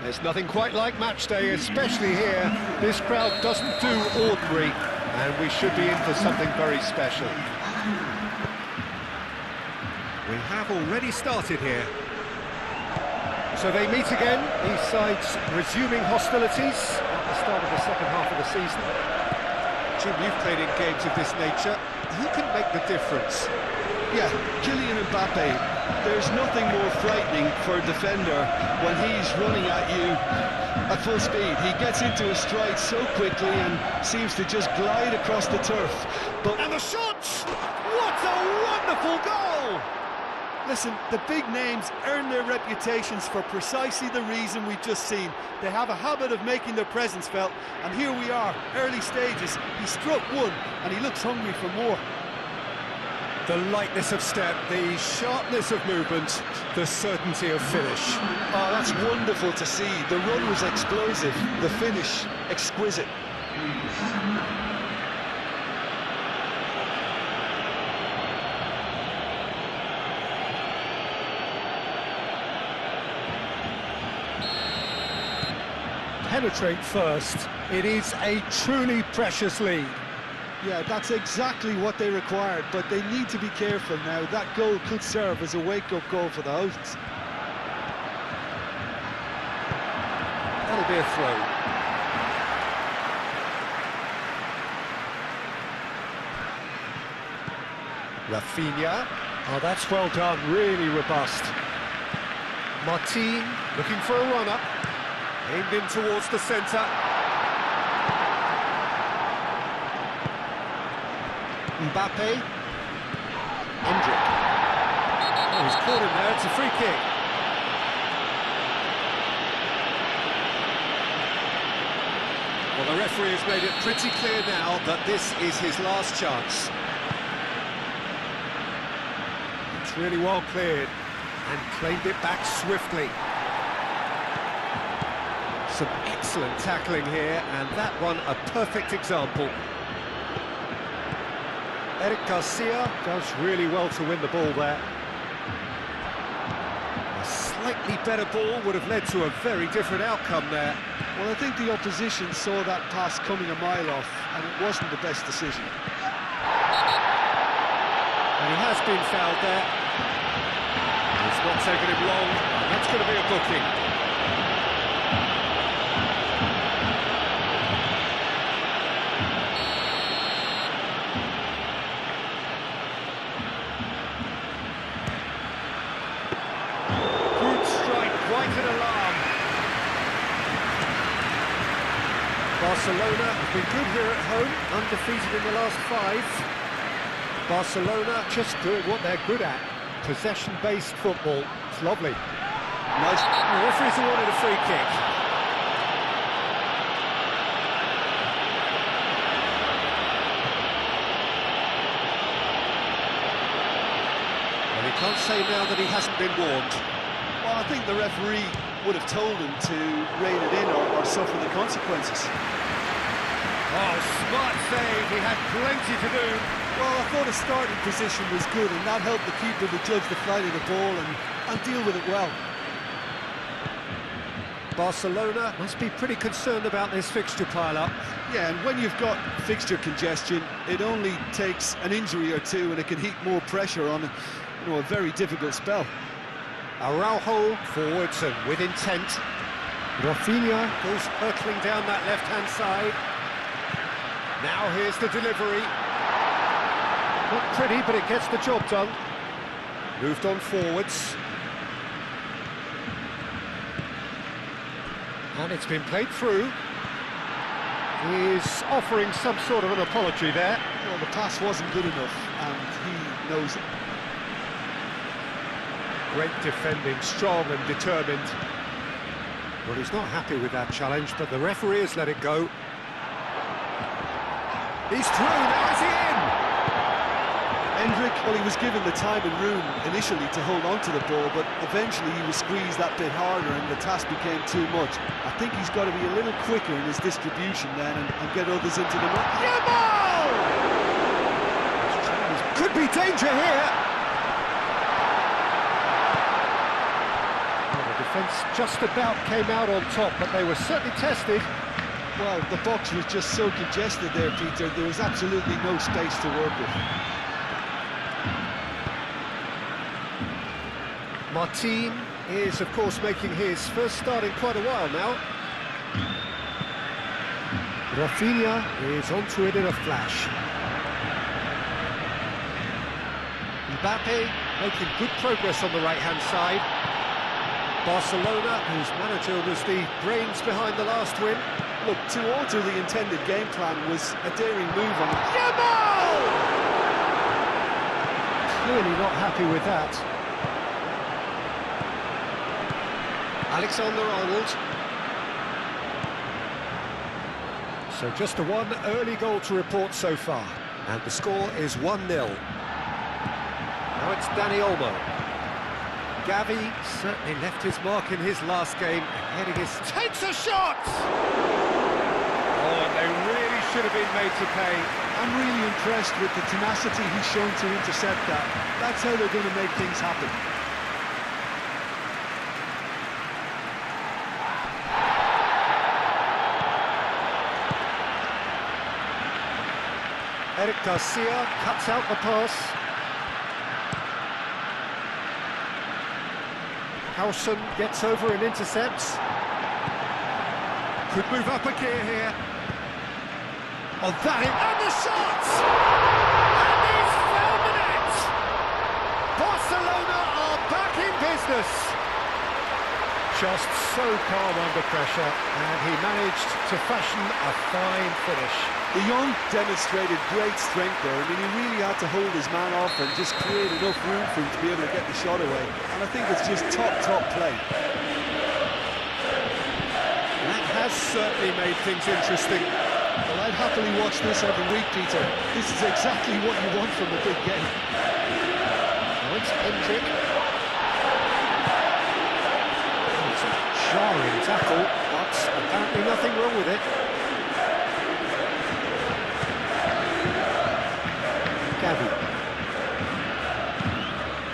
There's nothing quite like match day, especially here. This crowd doesn't do ordinary, and we should be in for something very special. We have already started here. So they meet again, these sides resuming hostilities at the start of the second half of the season. Jim, you've played in games of this nature. Who can make the difference? Yeah, Kylian Mbappe. There's nothing more frightening for a defender when he's running at you at full speed. He gets into a stride so quickly and seems to just glide across the turf. And the shot! What a wonderful goal! Listen, the big names earn their reputations for precisely the reason we've just seen. They have a habit of making their presence felt, and here we are, early stages. He struck one, and he looks hungry for more. The lightness of step, the sharpness of movement, the certainty of finish. Oh, that's wonderful to see. The run was explosive, the finish exquisite. Penetrate first. It is a truly precious lead. Yeah, that's exactly what they required, but they need to be careful now. That goal could serve as a wake-up goal for the hosts. That'll be a throw. Rafinha. Oh, that's well done, really robust. Martin looking for a run-up. Aimed in towards the centre. Mbappe. Endrick. Oh, he's caught him there, it's a free kick. Well, the referee has made it pretty clear now that this is his last chance. It's really well cleared and claimed it back swiftly. Some excellent tackling here, and that one a perfect example. Eric Garcia does really well to win the ball there. A slightly better ball would have led to a very different outcome there. Well, I think the opposition saw that pass coming a mile off, and it wasn't the best decision. And he has been fouled there. It's not taken him long, and that's going to be a booking. Barcelona have been good here at home, undefeated in the last 5. Barcelona just doing what they're good at, possession-based football. It's lovely. Nice. The referee's awarded a free kick. Well, he can't say now that he hasn't been warned. Well, I think the referee would have told him to rein it in or suffer the consequences. Oh, smart save, he had plenty to do. Well, I thought his starting position was good, and that helped the keeper to judge the flight of the ball and deal with it well. Barcelona must be pretty concerned about this fixture pile-up. Yeah, and when you've got fixture congestion, it only takes an injury or two and it can heap more pressure on a very difficult spell. Araujo forwards and with intent. Rafinha goes hurtling down that left-hand side. Now here's the delivery. Not pretty, but it gets the job done. Moved on forwards. And it's been played through. He's offering some sort of an apology there. Well, the pass wasn't good enough, and he knows it. Great defending, strong and determined. Well, he's not happy with that challenge, but the referee has let it go. He's through, now is he in? Endrick, well, he was given the time and room initially to hold on to the ball, but eventually he was squeezed that bit harder and the task became too much. I think he's got to be a little quicker in his distribution then and get others into the... Yamal! Could be danger here. Well, the defence defence just about came out on top, but they were certainly tested. Well, the box was just so congested there, Peter. There was absolutely no space to work with. Martin is, of course, making his first start in quite a while now. Rafinha is onto it in a flash. Mbappe making good progress on the right-hand side. Barcelona, whose manager was the brains behind the last win. Look, to alter the intended game plan was a daring move on Yamal! Clearly not happy with that. Alexander-Arnold. So just a one early goal to report so far. And the score is 1-0. Now it's Dani Olmo. Gavi certainly left his mark in his last game. Heading his... takes a shot! Oh, and they really should have been made to pay. I'm really impressed with the tenacity he's shown to intercept that. That's how they're going to make things happen. Eric Garcia cuts out the pass. Howson gets over and intercepts. Could move up a gear here. Oh, that is... and the shot! And he's found the net! Barcelona are back in business. Just so calm under pressure, and he managed to fashion a fine finish. De Jong demonstrated great strength there. I mean, he really had to hold his man off and just create enough room for him to be able to get the shot away. And I think it's just top play. That has certainly made things interesting. Well, I'd happily watch this every week, Peter. This is exactly what you want from a big game. Now it's Hendrick. It's a jarring tackle, but apparently nothing wrong with it. Gavi.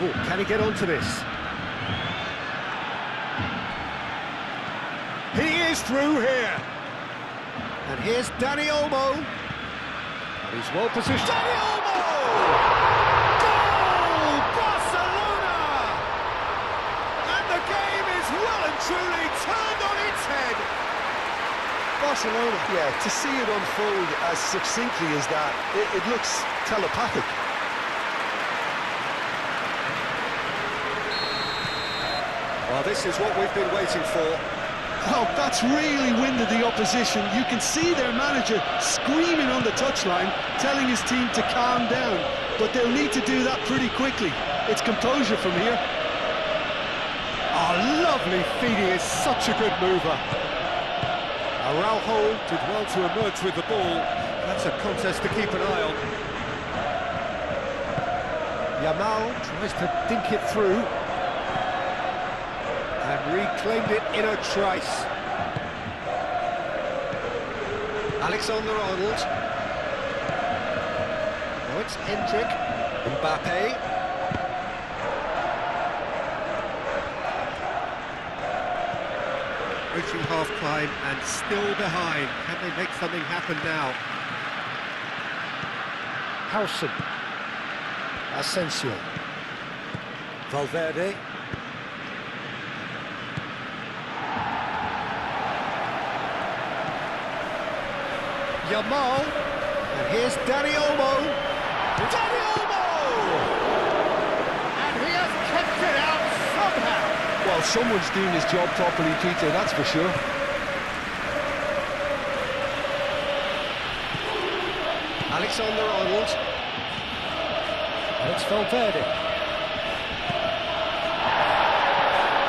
Oh, can he get onto this? He is through here. And here's Dani Olmo. And he's well positioned. Dani Olmo! Goal! Barcelona! And the game is well and truly turned on its head. Barcelona, yeah, to see it unfold as succinctly as that, it looks telepathic. Well, this is what we've been waiting for. Well, that's really winded the opposition. You can see their manager screaming on the touchline, telling his team to calm down. But they'll need to do that pretty quickly. It's composure from here. Oh, lovely feed. He is such a good mover. Araujo did well to emerge with the ball. That's a contest to keep an eye on. Yamal tries to dink it through. And reclaimed it in a trice. Alexander-Arnold. Now it's Hendrick. Mbappe. Reaching half-time and still behind. Can they make something happen now? Howson. Asensio. Valverde. Yamal, and here's Dani Olmo. Dani Olmo! And he has kept it out somehow. Well, someone's doing his job properly, Peter, that's for sure. Alexander-Arnold. And it's Valverde.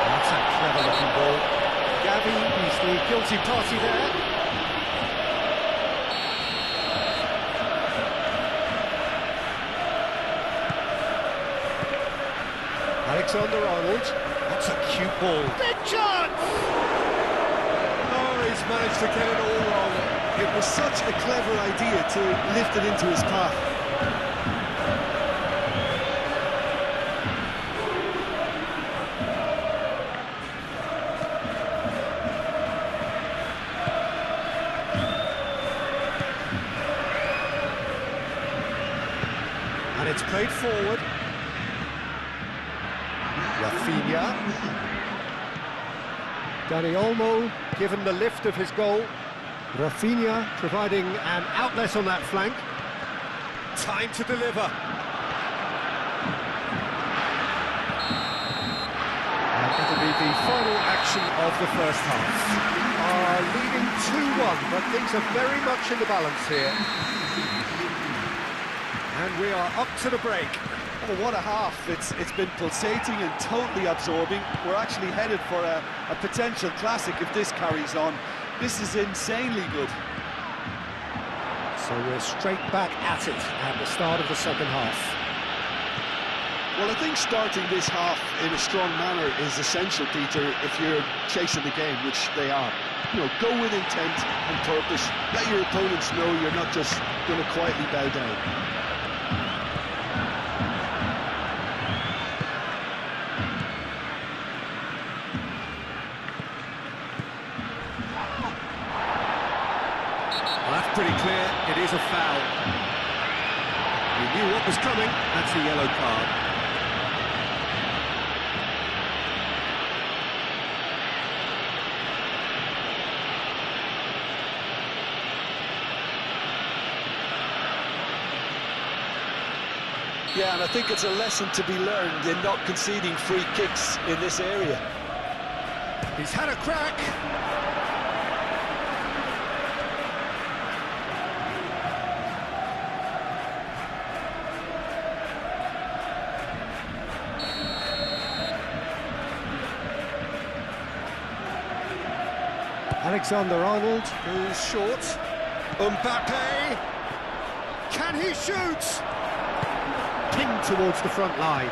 That's a clever-looking ball. Gavi, he's the guilty party there. Alexander-Arnold, that's a cute ball. Big chance! Oh, he's managed to get it all wrong. It was such a clever idea to lift it into his path. played forward. Rafinha. Dani Olmo given the lift of his goal. Rafinha providing an outlet on that flank. Time to deliver. And that'll be the final action of the first half. Leading 2-1, but things are very much in the balance here. And we are up to the break. Oh, what a half. It's been pulsating and totally absorbing. We're actually headed for a potential classic if this carries on. This is insanely good. So we're straight back at it at the start of the second half. Well, I think starting this half in a strong manner is essential, Peter, if you're chasing the game, which they are. You know, go with intent and purpose. Let your opponents know you're not just going to quietly bow down. Pretty clear, it is a foul. He knew what was coming, that's a yellow card. Yeah, and I think it's a lesson to be learned in not conceding free kicks in this area. He's had a crack. Alexander-Arnold goes short. Mbappe! Can he shoot? Pinged towards the front line.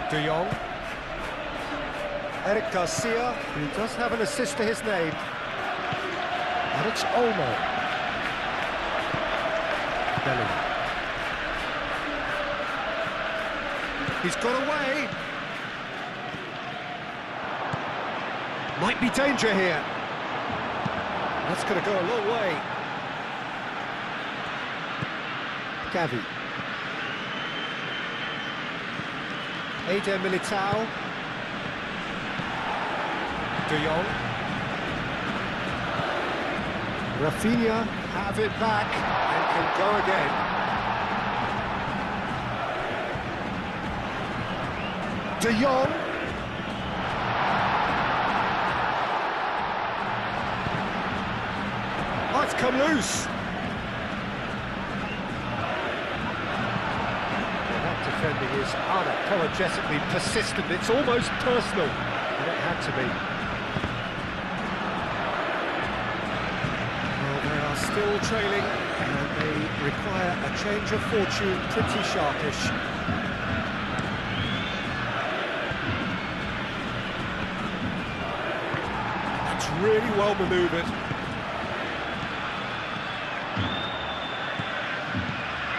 De Jong. Eric Garcia, who does have an assist to his name. Alex Olmo. Bellingham. He's got away. Might be danger here. That's going to go a long way. Gavi. Eder Militao. De Jong. Rafinha have it back and can go again. De Jong. Oh, it's come loose. Well, that defending is unapologetically persistent. It's almost personal, and it had to be. Well, they are still trailing, and they require a change of fortune pretty sharpish. That's really well manoeuvred.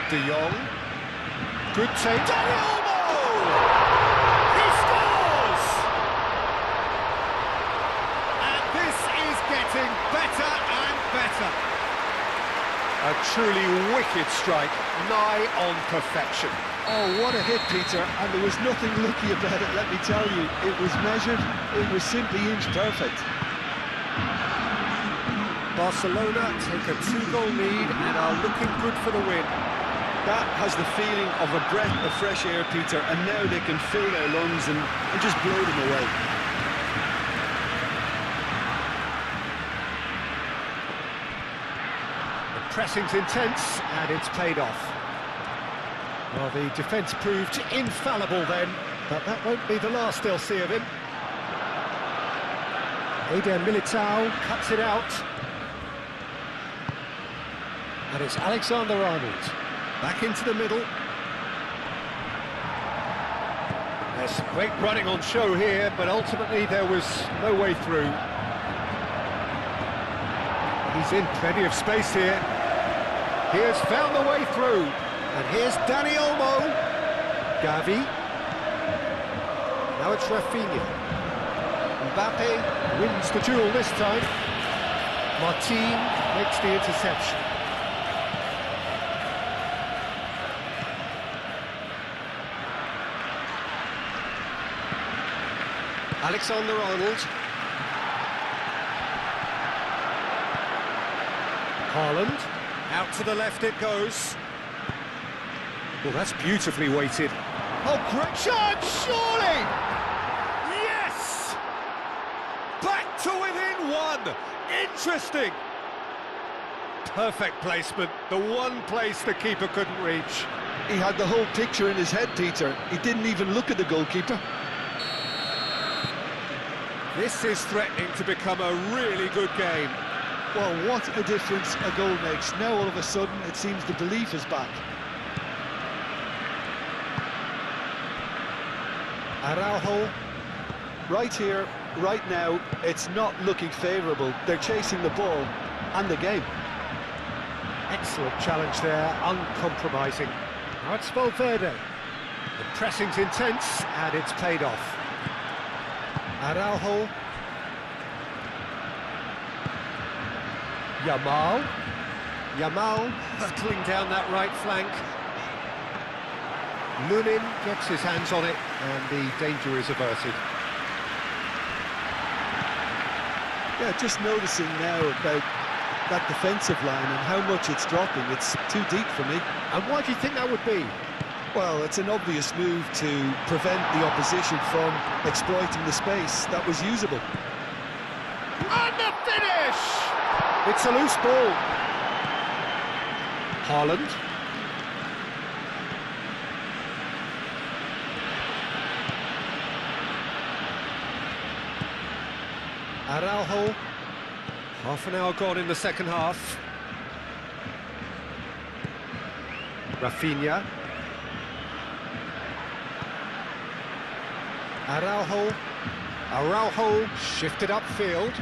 De Jong, good take. Dani Olmo! He scores! And this is getting better and better. A truly wicked strike, nigh on perfection. Oh, what a hit, Peter, and there was nothing lucky about it, let me tell you. It was measured, it was simply inch perfect. Barcelona take a 2-goal lead and are looking good for the win. That has the feeling of a breath of fresh air, Peter, and now they can fill their lungs and just blow them away. The pressing's intense, and it's paid off. Well, the defence proved infallible then, but that won't be the last they'll see of him. Eder Militao cuts it out. And it's Alexander-Arnold. Back into the middle. There's some great running on show here, but ultimately there was no way through. He's in plenty of space here. He has found the way through. And here's Dani Olmo. Gavi. Now it's Rafinha. Mbappe wins the duel this time. Martin makes the interception. Alexander-Arnold. Haaland. Out to the left it goes. Well, that's beautifully weighted. Oh, great chance, surely! Yes! Back to within one! Interesting! Perfect placement, the one place the keeper couldn't reach. He had the whole picture in his head, Peter. He didn't even look at the goalkeeper. This is threatening to become a really good game. Well, what a difference a goal makes. Now all of a sudden it seems the belief is back. Araujo. Right here, right now, it's not looking favourable. They're chasing the ball and the game. Excellent challenge there, uncompromising. Now it's Valverde. The pressing's intense and it's paid off. Araujo. Yamal hurtling down that right flank. Lunin gets his hands on it and the danger is averted. Yeah, just noticing now about that defensive line and how much it's dropping. It's too deep for me. And why do you think that would be? Well, it's an obvious move to prevent the opposition from exploiting the space that was usable. And the finish! It's a loose ball. Haaland. Araujo. Half an hour gone in the second half. Rafinha. Araujo shifted upfield.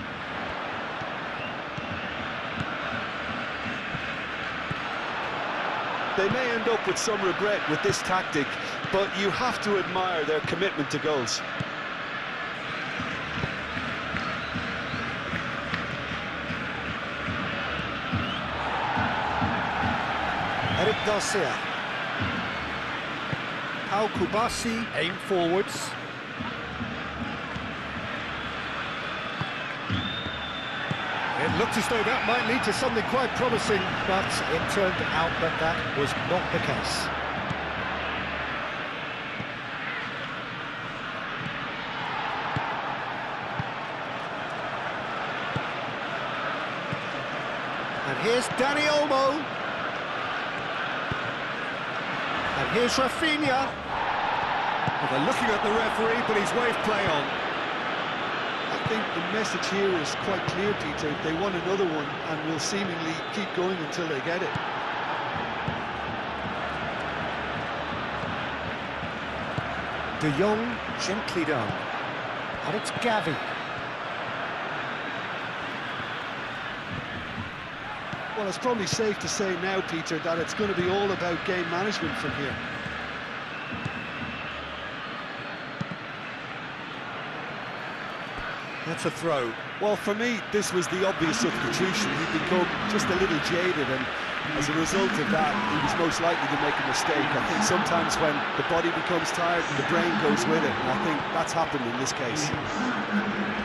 They may end up with some regret with this tactic, but you have to admire their commitment to goals. Eric Garcia. Pau Kubasi aim forwards. It looked as though that might lead to something quite promising, but it turned out that that was not the case. And here's Dani Olmo. And here's Rafinha. Well, they're looking at the referee, but he's waved play on. I think the message here is quite clear, Peter. They want another one and will seemingly keep going until they get it. De Jong, gently done. And it's Gavi. Well, it's probably safe to say now, Peter, that it's going to be all about game management from here. That's a throw. Well, for me, this was the obvious substitution. He'd become just a little jaded, and as a result of that, he was most likely to make a mistake. I think sometimes when the body becomes tired, the brain goes with it, and I think that's happened in this case.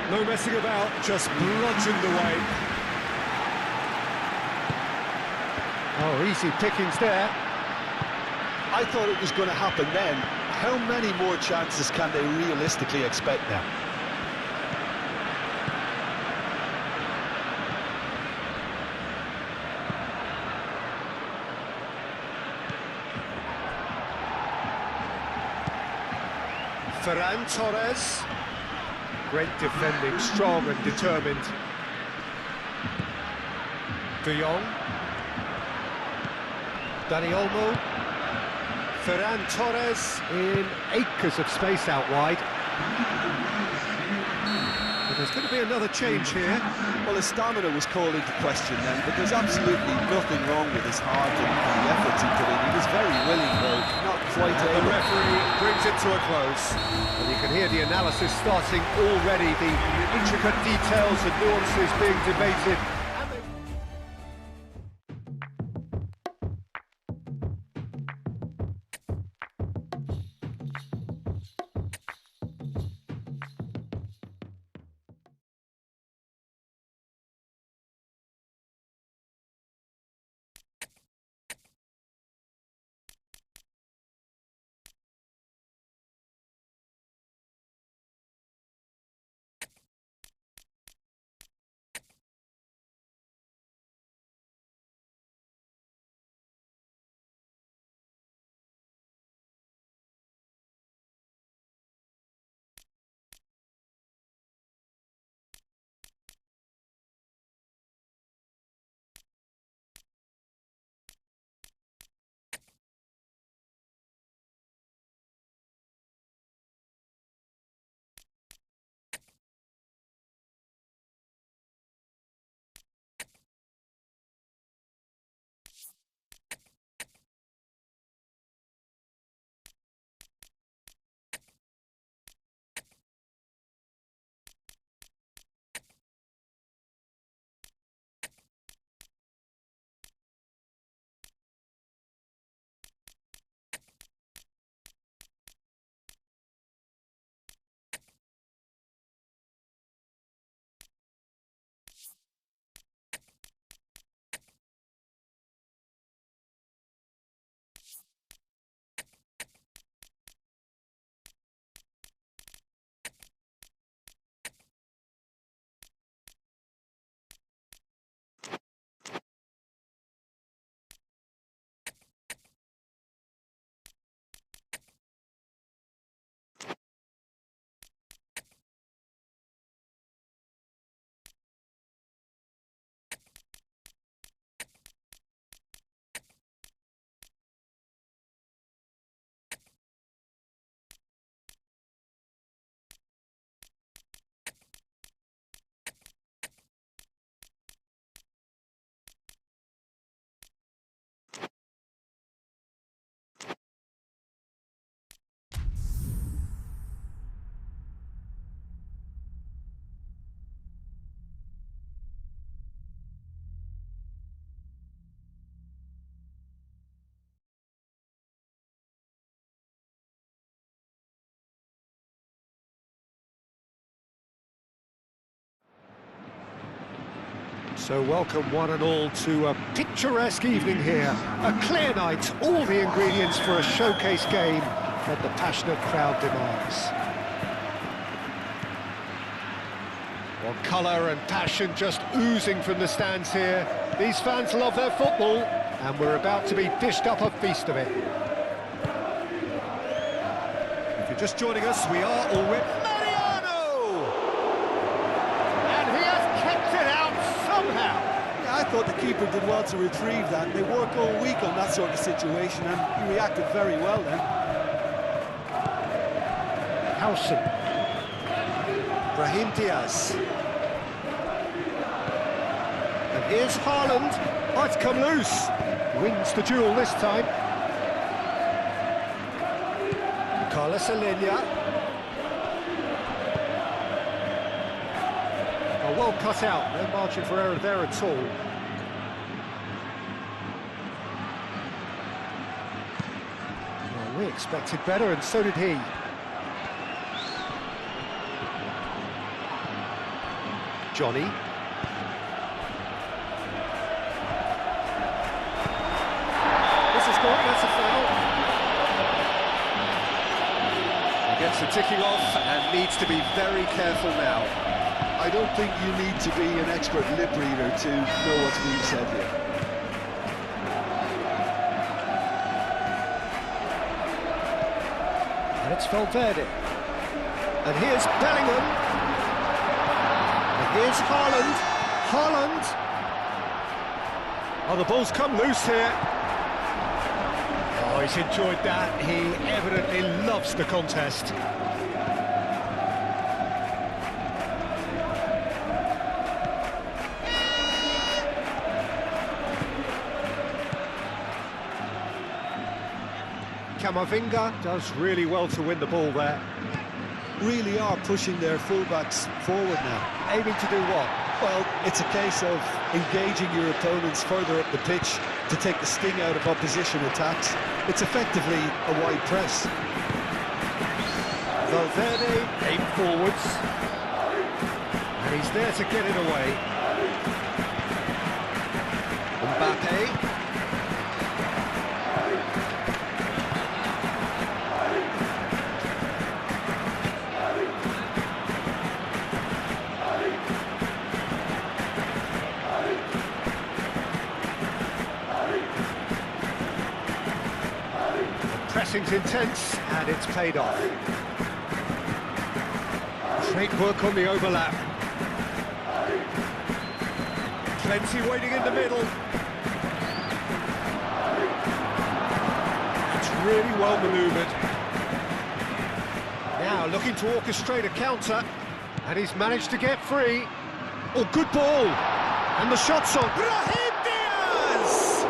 No messing about, just bludgeoned away. Oh, easy pickings there. I thought it was going to happen then. How many more chances can they realistically expect now? Ferran Torres. Great defending, strong and determined. De Jong. Dani Olmo. Ferran Torres in acres of space out wide. But there's going to be another change here. Well, his stamina was called into question then, but there's absolutely nothing wrong with his heart and the efforts he put in. He was very willing, though, not quite able. The referee brings it to a close. And you can hear the analysis starting already, the intricate details and nuances being debated. So welcome one and all to a picturesque evening here. A clear night, all the ingredients for a showcase game that the passionate crowd demands. Well, colour and passion just oozing from the stands here. These fans love their football, and we're about to be dished up a feast of it. If you're just joining us, we are already... Mariano! And he has kept it out somehow. Yeah, I thought the keeper did well to retrieve that. They work all week on that sort of situation, and he reacted very well then. Howson. Brahim Diaz. And here's Haaland. Oh, it's come loose. Wins the duel this time. Carlos Alenia. Oh, well cut out. No margin for error there at all. Well, we expected better, and so did he. Johnny. This is good, that's a foul. He gets the ticking off and needs to be very careful now. I don't think you need to be an expert lip reader to know what's being said here. And it's Valverde. And here's Bellingham. Here's Haaland. Haaland. Oh, the ball's come loose here. Oh, he's enjoyed that. He evidently loves the contest. Camavinga does really well to win the ball there. Really are pushing their fullbacks forward now. Aiming to do what? Well, it's a case of engaging your opponents further up the pitch to take the sting out of opposition attacks. It's effectively a wide press. Valverde aimed forwards. And he's there to get it away. Mbappe. Pressing's intense, and it's paid off. Great work on the overlap. Plenty waiting in the middle. It's really well manoeuvred. Now looking to orchestrate a counter, and he's managed to get free. Oh, good ball! And the shot's on. Brahim Diaz!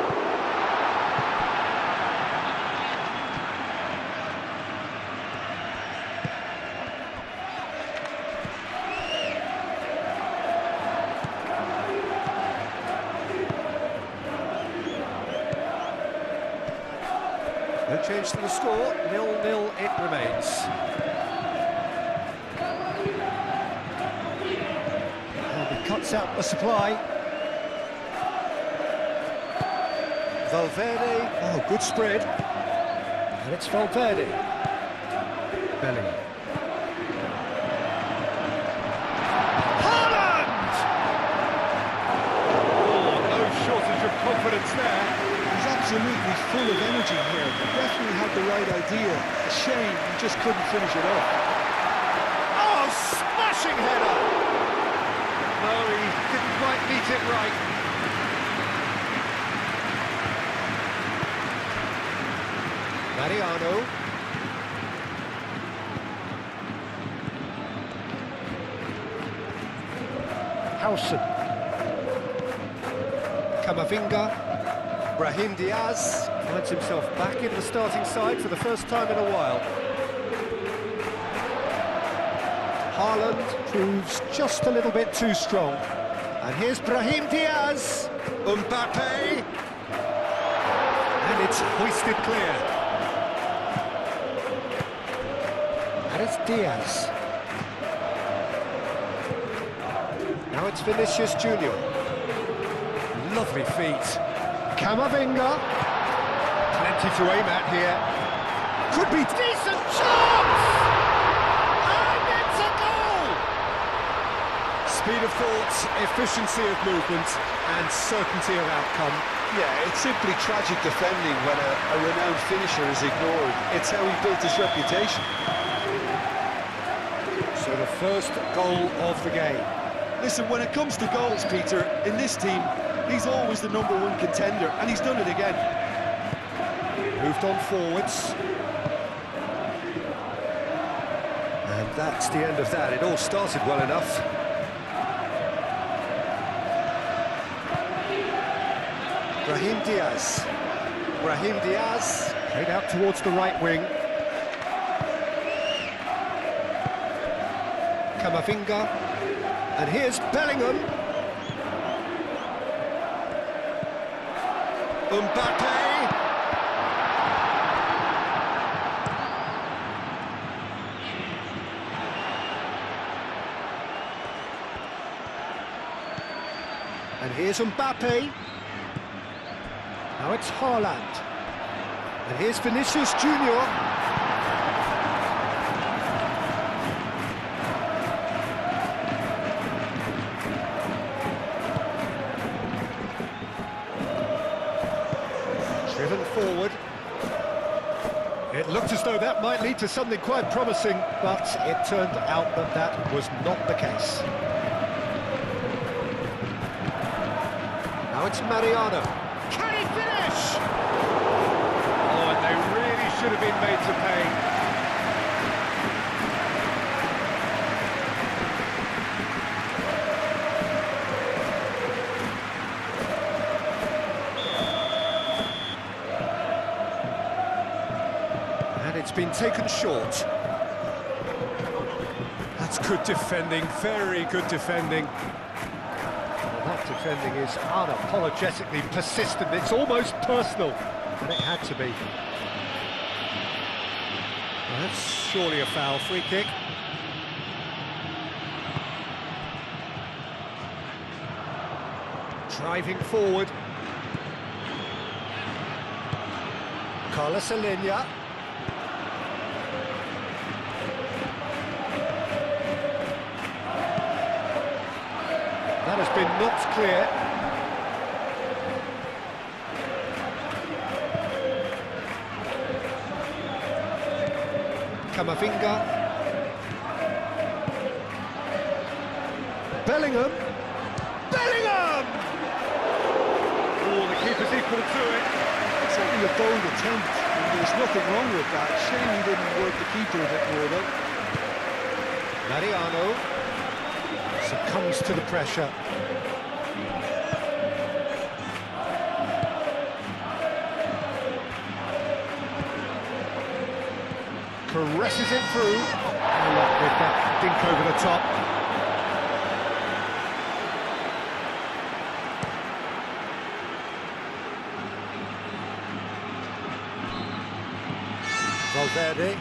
No change to the score, 0-0 it remains. And he cuts out the supply. Valverde, oh, good spread. And it's Valverde. Bellingham. Haaland! Oh, no shortage of confidence there. He's absolutely full of energy here. He definitely had the right idea. A shame he just couldn't finish it off. Oh, smashing header! No, he didn't quite meet it right. Mariano. Howson. Camavinga. Brahim Diaz finds himself back in the starting side for the first time in a while. Haaland proves just a little bit too strong. And here's Brahim Diaz. Mbappe. And it's hoisted clear. And it's Diaz. Now it's Vinicius Junior. lovely feet. Camavinga. Plenty to aim at here. Could be decent chance! And it's a goal! Speed of thought, efficiency of movement, and certainty of outcome. Yeah, it's simply tragic defending when a renowned finisher is ignored. It's how he built his reputation. So the first goal of the game. Listen, when it comes to goals, Peter, in this team, he's always the #1 contender, and he's done it again. Moved on forwards. And that's the end of that. It all started well enough. Brahim Diaz. Brahim Diaz. Played out towards the right wing. Camavinga. And here's Bellingham. Mbappe. And here's Mbappe. Now it's Haaland. And here's Vinicius Junior. Driven forward. It looked as though that might lead to something quite promising, but it turned out that that was not the case. Now it's Mariano. Can he finish? Oh, and they really should have been made to pay. And it's been taken short. That's good defending, very good defending. That defending is unapologetically persistent. It's almost personal, and it had to be. Well, that's surely a foul. Free kick. Driving forward. Carlos Alenia. That has been knocked clear. Camavinga. Bellingham. Bellingham! Oh, the keeper's equal to it. It's only a bold attempt, and there's nothing wrong with that. Shame he didn't work the keeper a bit more, though. Mariano succumbs to the pressure. Caresses it through. No luck with that dink over the top. Valverde.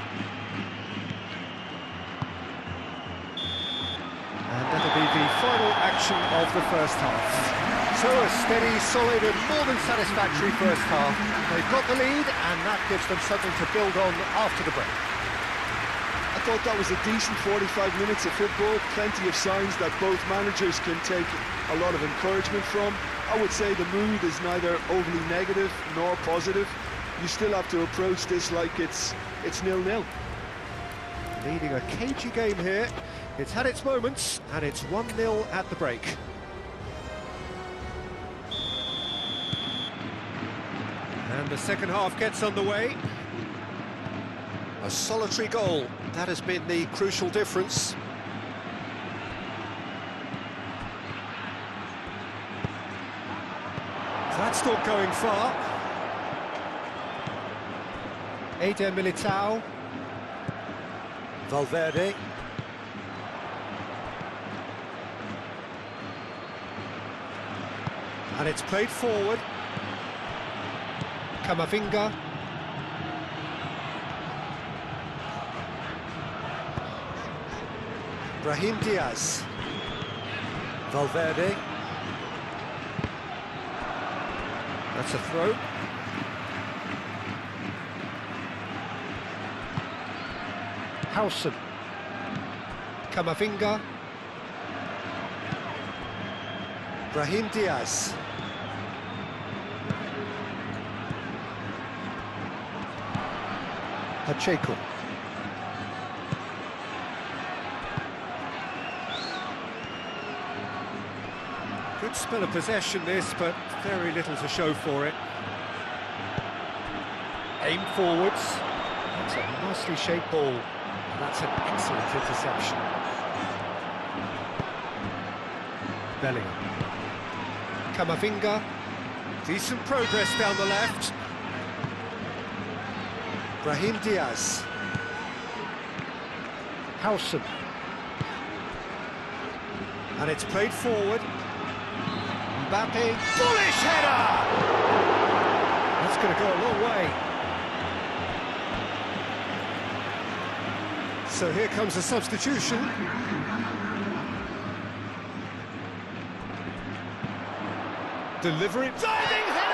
And that'll be the final action of the first half. So a steady, solid and more than satisfactory first half. They've got the lead and that gives them something to build on after the break. I thought that was a decent 45 minutes of football, plenty of signs that both managers can take a lot of encouragement from. I would say the mood is neither overly negative nor positive. You still have to approach this like it's 0-0. Leading a cagey game here. It's had its moments, and it's 1-0 at the break. And the second half gets underway. A solitary goal, that has been the crucial difference. That's not going far. Eder Militao. Valverde. And it's played forward. Camavinga. Brahim Diaz. Valverde. That's a throw. Howson. Camavinga. Brahim Diaz. Pacheco. Good spell of possession this, but very little to show for it. Aim forwards. That's a nicely shaped ball. That's an excellent interception. Bellingham. Camavinga. Decent progress down the left. Brahim Diaz. Howson. And it's played forward. Mbappe. Bullish header! That's going to go a long way. So here comes a substitution. Delivery. Diving header!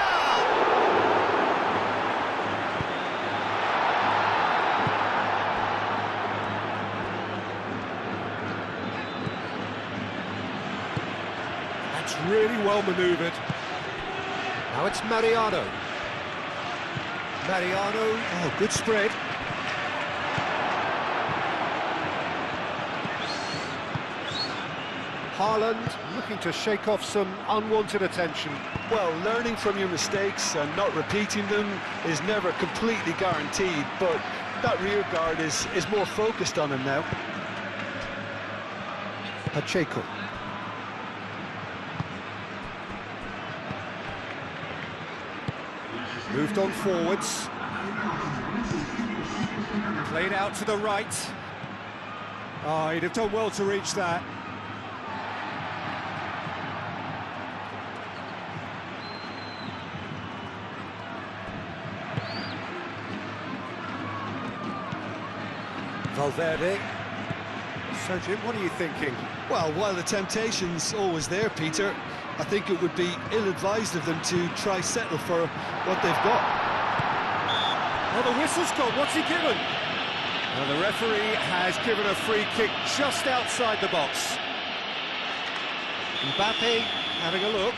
That's really well manoeuvred. Now it's Mariano. Mariano, oh, good spread. Haaland looking to shake off some unwanted attention. Well, learning from your mistakes and not repeating them is never completely guaranteed, but that rear guard is more focused on him now. Pacheco. Moved on forwards. Played out to the right. Oh, he'd have done well to reach that. Valverde. So, Jim, what are you thinking? Well, while the temptation's always there, Peter, I think it would be ill-advised of them to try settle for what they've got. Oh, the whistle's gone. What's he given? Well, the referee has given a free kick just outside the box. Mbappe having a look.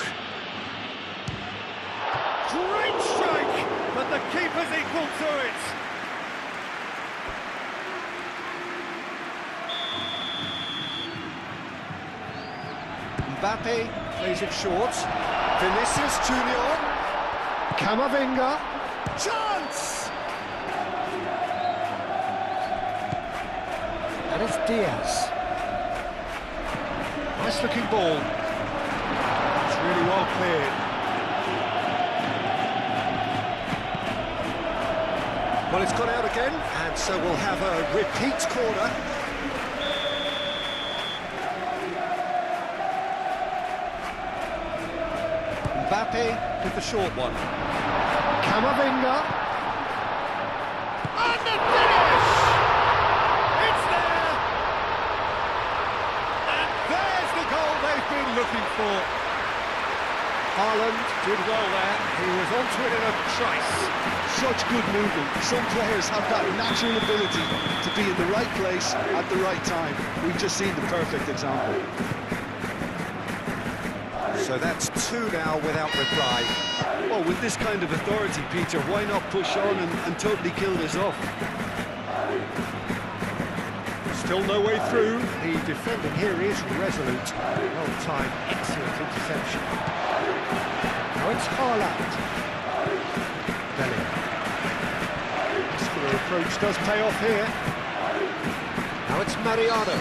Great strike, but the keeper's equal to it. Mbappe plays it short. Vinicius Junior. Camavinga. Chance! And it's Diaz. Nice looking ball. It's really well cleared. Well, it's gone out again, and so we'll have a repeat corner. Mbappe with the short one. Camavinga. And the finish! It's there! And there's the goal they've been looking for. Haaland did well there. He was onto it in a trice. Such good movement. Some players have that natural ability to be in the right place at the right time. We've just seen the perfect example. So that's two now without reply. Well, with this kind of authority, Peter, why not push on and totally kill this off? Still no way through. The defending here is resolute. Well-timed, excellent interception. Now it's Haaland. Bellingham. Muscular approach does pay off here. Now it's Mariano.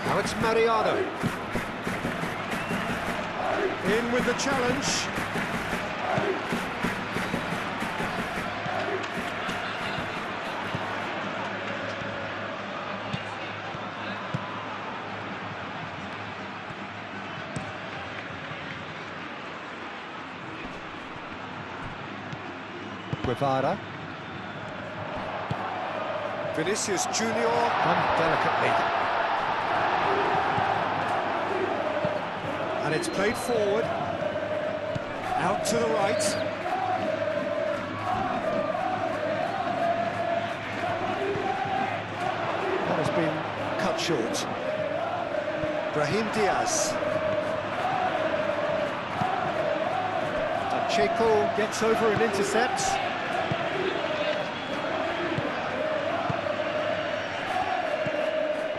Now it's Mariano. In with the challenge. Guevara. Vinicius Junior, done delicately. And it's played forward. Out to the right. That has been cut short. Brahim Diaz. Pacheco gets over and intercepts.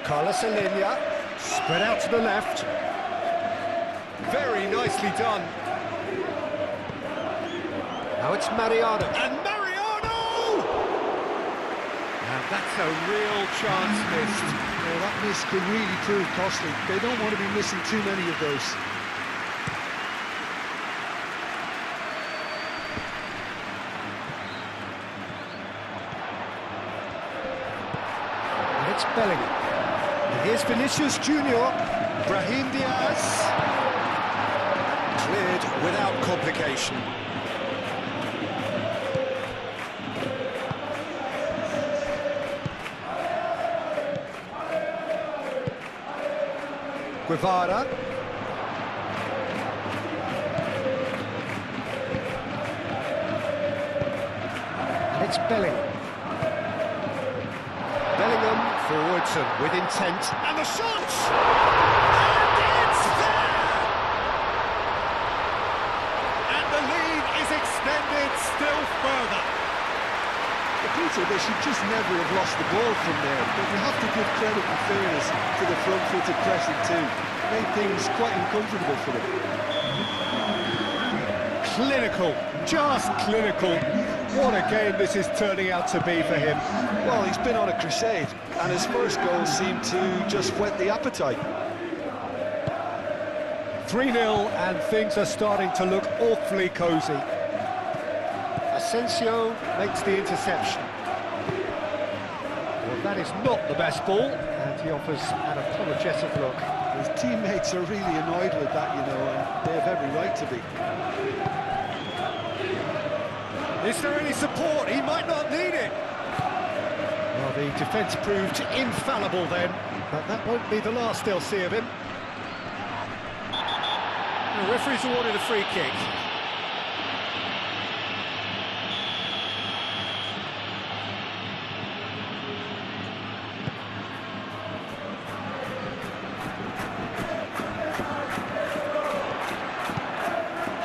Carlos Alenia, spread out to the left. Very nicely done. Now it's Mariano. And Mariano! And that's a real chance missed. Well, that miss could really prove costly. They don't want to be missing too many of those. And it's Bellingham. And here's Vinicius Junior. Brahim Diaz. Cleared without complication. Guevara. And it's Bellingham. Bellingham forwards and with intent. And the shot! And it's there! And the lead is extended still further. Peter, they should just never have lost the ball from there, but we have to give credit and fairness to the front-footed pressing too. Made things quite uncomfortable for them. Clinical, just clinical. What a game this is turning out to be for him. Well, he's been on a crusade, and his first goal seemed to just whet the appetite. 3-0 and things are starting to look awfully cosy. Asensio makes the interception. Well, that is not the best ball, and he offers an apologetic look. His teammates are really annoyed with that, you know, and they have every right to be. Is there any support? He might not need it. Well, the defence proved infallible then, but that won't be the last they'll see of him. The referee's awarded a free kick.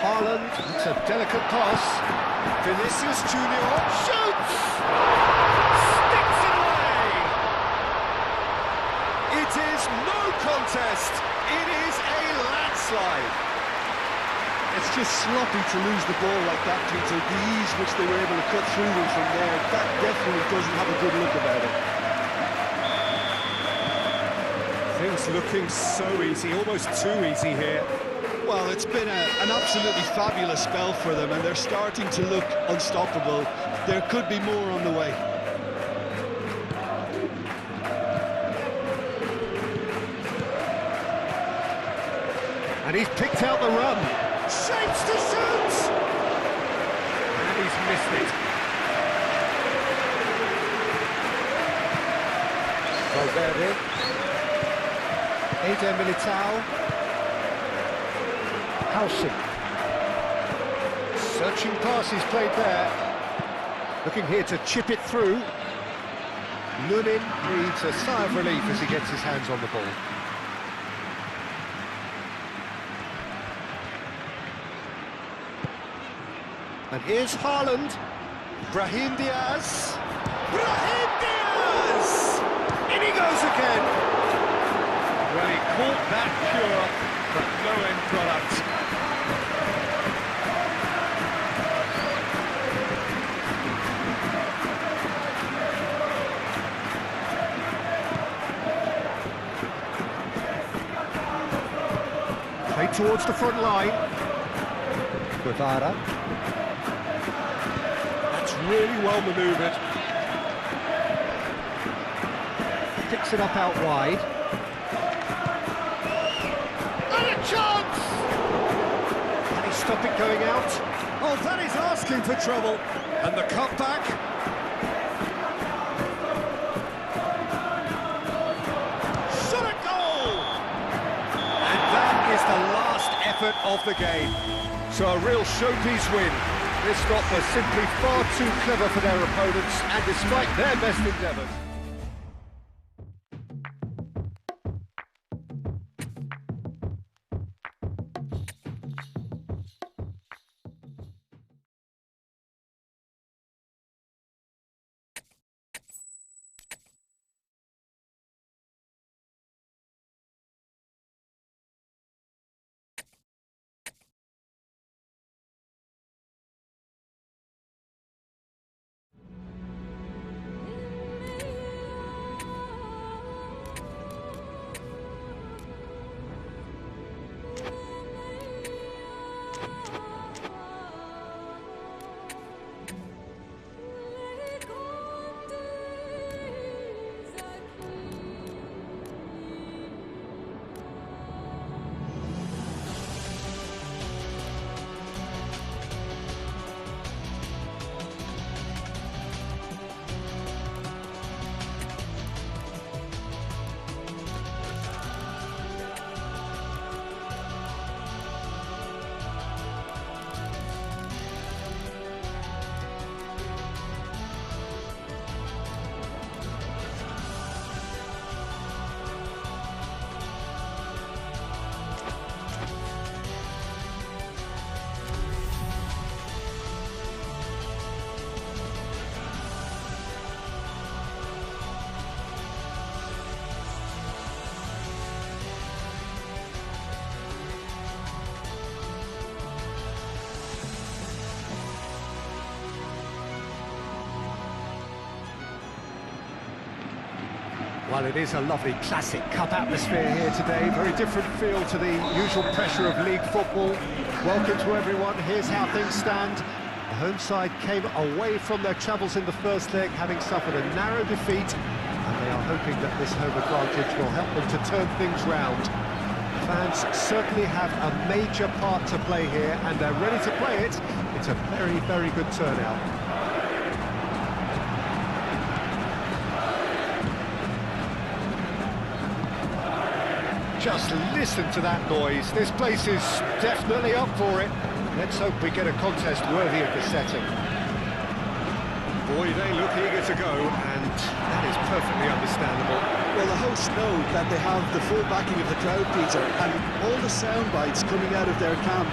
Haaland, it's a delicate pass. Vinicius Junior shoots! Sticks it away! It is no contest. It is a landslide. It's just sloppy to lose the ball like that, Peter. The ease which they were able to cut through them from there, that definitely doesn't have a good look about it. Things looking so easy, almost too easy here. Well, it's been an absolutely fabulous spell for them, and they're starting to look unstoppable. There could be more on the way. And he's picked out the run. Shapes to shoot! And he's missed it. Valverde. Eder Militao. Howson. Searching passes played there. Looking here to chip it through. Lunin needs a sigh of relief as he gets his hands on the ball. And here's Haaland. Brahim Diaz. Brahim Diaz! In he goes again. Well, he caught that cure, but no end product. Play towards the front line. Guevara. That's really well manoeuvred. Picks it up out wide. And a chance! Can he stop it going out? Oh, that is asking for trouble. And the cutback. Shot a goal! And that is the last effort of the game. So a real showpiece win. This lot were simply far too clever for their opponents, and despite their best endeavours. Well, it is a lovely classic cup atmosphere here today. Very different feel to the usual pressure of league football. Welcome to everyone. Here's how things stand. The home side came away from their troubles in the first leg, having suffered a narrow defeat, and they are hoping that this home advantage will help them to turn things round. Fans certainly have a major part to play here, and they're ready to play it. It's a very, very good turnout. Just listen to that noise. This place is definitely up for it. Let's hope we get a contest worthy of the setting. Boy, they look eager to go, and that is perfectly understandable. Well, the hosts know that they have the full backing of the crowd, Peter, and all the sound bites coming out of their camp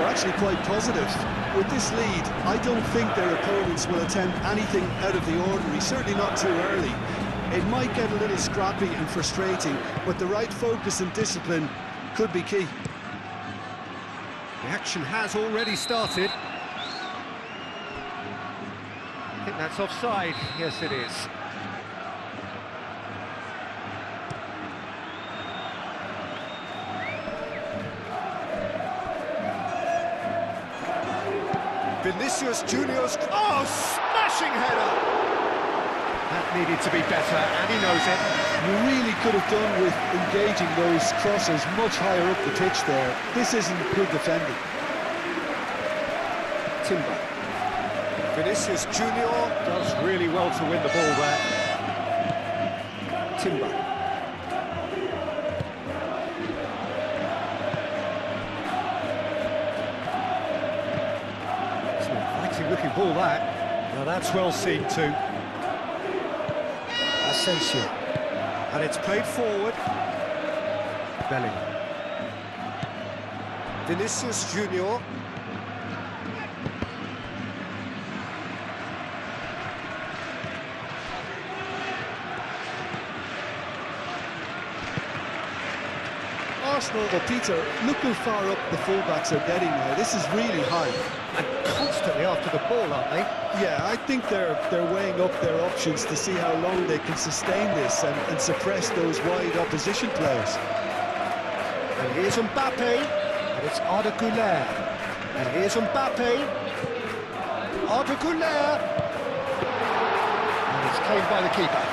are actually quite positive. With this lead, I don't think their opponents will attempt anything out of the ordinary, certainly not too early. It might get a little scrappy and frustrating, but the right focus and discipline could be key. The action has already started. I think that's offside. Yes, it is. Vinicius Junior's... Oh, smashing header! That needed to be better, and he knows it. You really could have done with engaging those crosses much higher up the pitch there. This isn't good defending. Timber. Vinicius Junior does really well to win the ball there. Timber. It's an exciting looking ball, that. Now that's well seen too. Asensio. And it's played forward. Bellingham. Vinicius Junior. Arsenal, but Peter, look how far up the fullbacks are getting now. This is really high. And constantly after the ball, aren't they? Yeah, I think they're weighing up their options to see how long they can sustain this and suppress those wide opposition players. And here's Mbappe, and it's Arda Güler. And here's Mbappe. Arda Güler. And it's claimed by the keeper.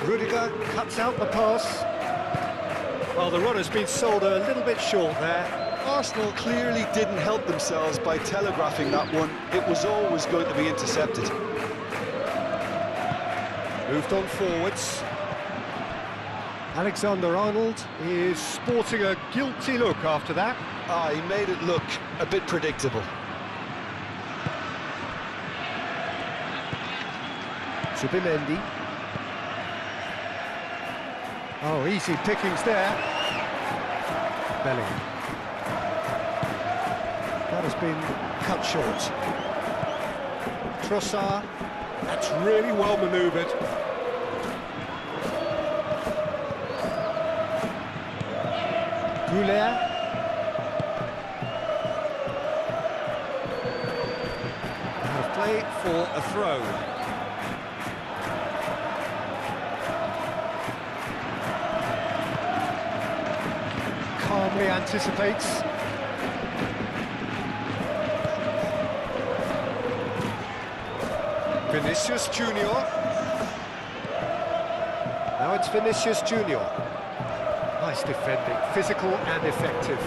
Rudiger cuts out the pass. Well, the runner's been sold a little bit short there. Arsenal clearly didn't help themselves by telegraphing that one. It was always going to be intercepted. Moved on forwards. Alexander-Arnold is sporting a guilty look after that. Ah, he made it look a bit predictable. Zubimendi. Oh, easy pickings there. Bellingham. That has been cut short. Trossard. That's really well manoeuvred. Goulet. Out of play for a throw. Calmly anticipates. Vinicius Junior. Now it's Vinicius Junior. Nice defending, physical and effective.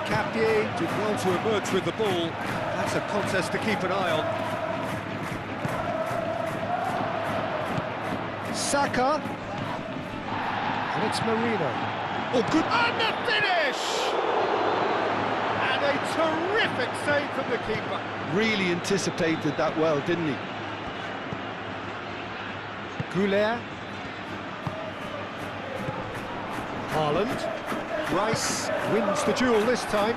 Nkapie did well to emerge with the ball. That's a contest to keep an eye on. Saka. And it's Marino. Oh, good. And the finish! And a terrific save from the keeper. Really anticipated that well, didn't he? Goulet. Haaland. Rice wins the duel this time.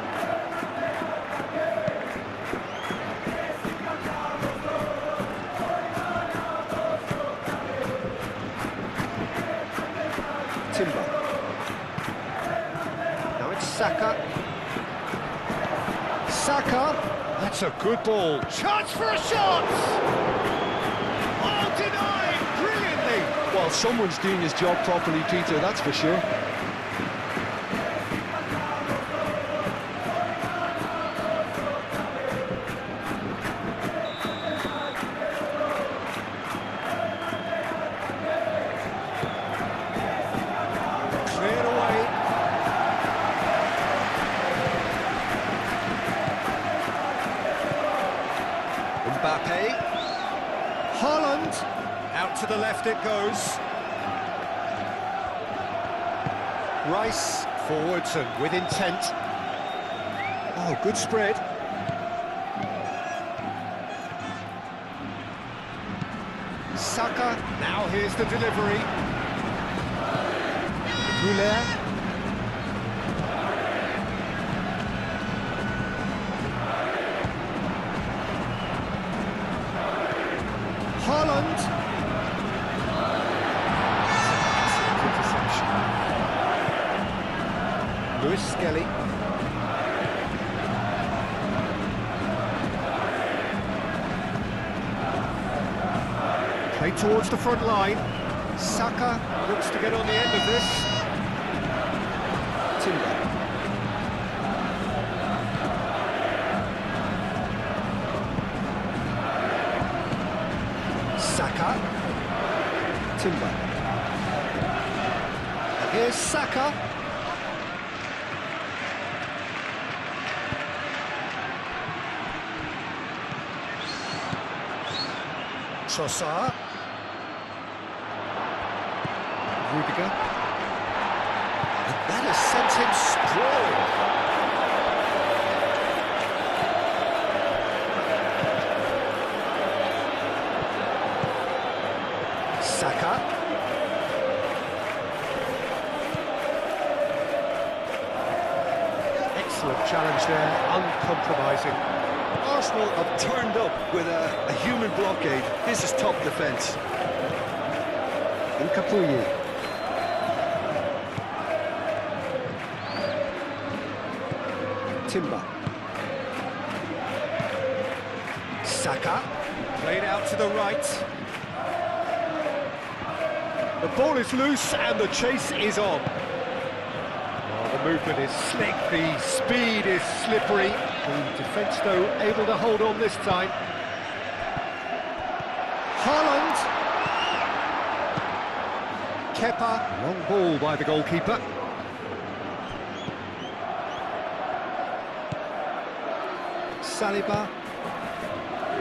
Timber. Now it's Saka. Saka. That's a good ball. Chance for a shot! Oh, denied brilliantly! Well, someone's doing his job properly, Peter, that's for sure. Cleared away. Mbappe. Haaland. Out to the left it goes. Rice forwards and with intent. Oh, good spread. Saka. Now here's the delivery. Goulet. Haaland. Interception. Lewis Skelly. Play towards the front line. Saka looks to get on the end of this. Timber. Saka. Timber. And here's Saka. Trossard. Rudiger. And that has sent him sprawling. Saka. Excellent challenge there, uncompromising. Arsenal have turned up with a human blockade. This is top defence. Nkapuyi. Timber. Saka. Played out to the right. The ball is loose and the chase is on. Oh, the movement is slick, the speed is slippery. The defence, though, able to hold on this time. Haaland. Kepa. Long ball by the goalkeeper. Saliba.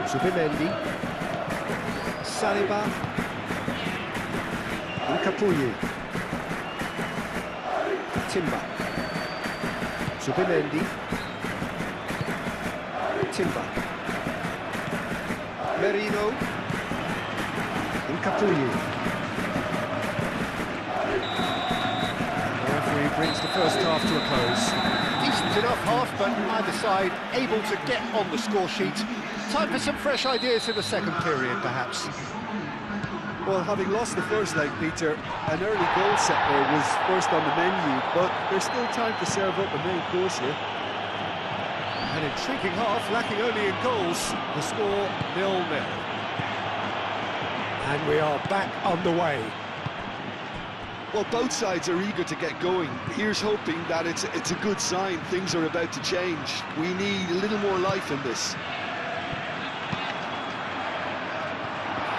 Zubimendi. Saliba. Nkapuyi. Timber. Zubimendi. Timber. Merino. Nkapuyi. The referee brings the first half to a close. Decent enough half, but either side able to get on the score sheet. Time for some fresh ideas in the second period, perhaps. Well, having lost the first leg, Peter, an early goal settler was first on the menu, but there's still time to serve up the main course here. An intriguing half, lacking only in goals. The score 0-0. And we are back on the way. Well, both sides are eager to get going. Here's hoping that it's a good sign. Things are about to change. We need a little more life in this.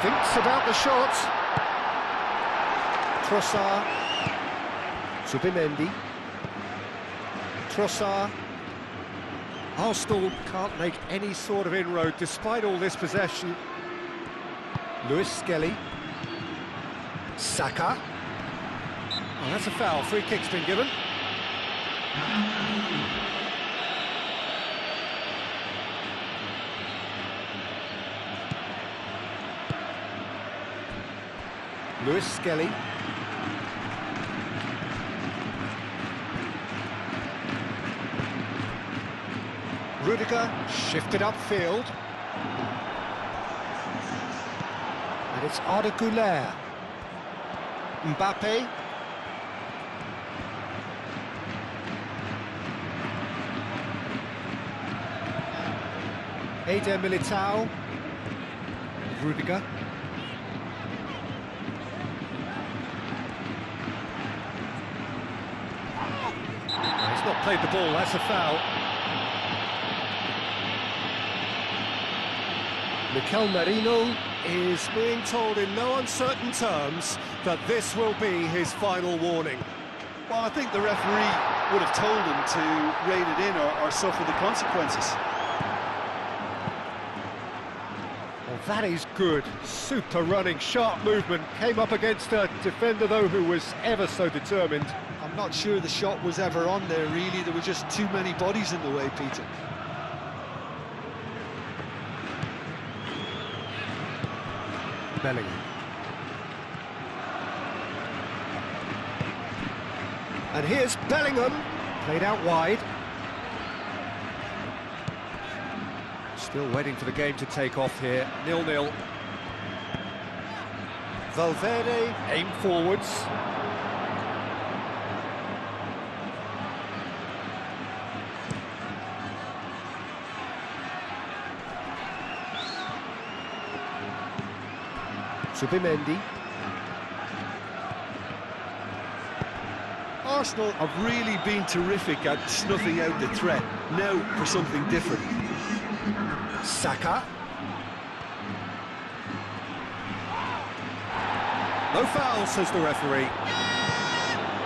Thinks about the shot. Trossard. Zubimendi. Trossard. Arsenal can't make any sort of inroad despite all this possession. Lewis Skelly. Saka. Oh, that's a foul. Free kick's been given. Lewis Skelly. Rudiger shifted upfield. And it's Arda Güler. Mbappe. Eder Militao. Rudiger. He's not played the ball, that's a foul. Mikel Merino is being told in no uncertain terms that this will be his final warning. Well, I think the referee would have told him to rein it in or suffer the consequences. Well, that is good. Super running, sharp movement. Came up against a defender, though, who was ever so determined. I'm not sure the shot was ever on there, really. There were just too many bodies in the way, Peter. Bellingham. And here's Bellingham, played out wide. Still waiting for the game to take off here, 0-0. Valverde, aim forwards. Zubimendi. Arsenal have really been terrific at snuffing out the threat. Now for something different. Saka. No foul, says the referee.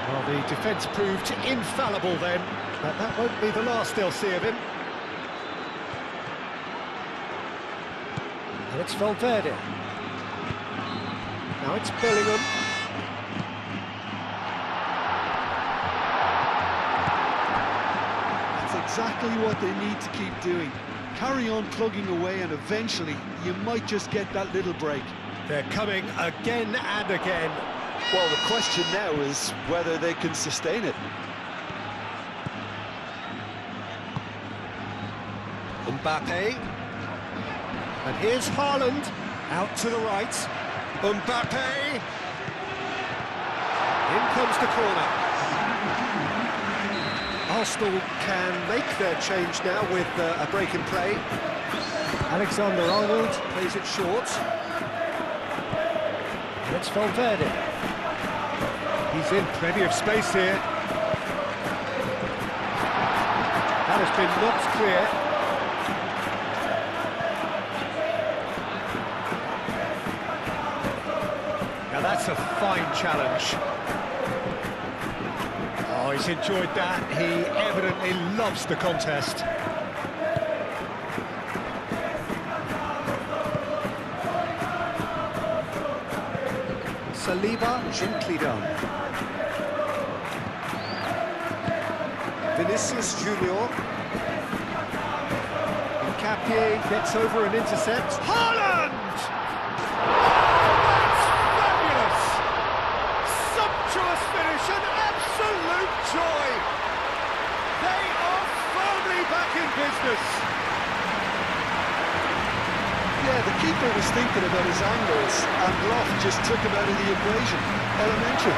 Well, the defence proved infallible then, but that won't be the last they'll see of him. And it's Valverde. Now it's Bellingham. That's exactly what they need to keep doing. Carry on plugging away and eventually you might just get that little break. They're coming again and again. Well, the question now is whether they can sustain it. Mbappe. And here's Haaland. Out to the right. Mbappe. In comes the corner. Arsenal can make their change now with a break in play. Alexander-Arnold plays it short. And it's Valverde. He's in plenty of space here. That has been knocked clear. Now that's a fine challenge. Oh, he's enjoyed that. He evidently loves the contest. Saliba, gently done. Vinicius Junior. Capie gets over and intercepts. Haaland! That's fabulous! Sumptuous finish, an absolute joy! They are firmly back in business. Yeah, the keeper was thinking about his angles, and Loft just took him out of the equation. Elementary.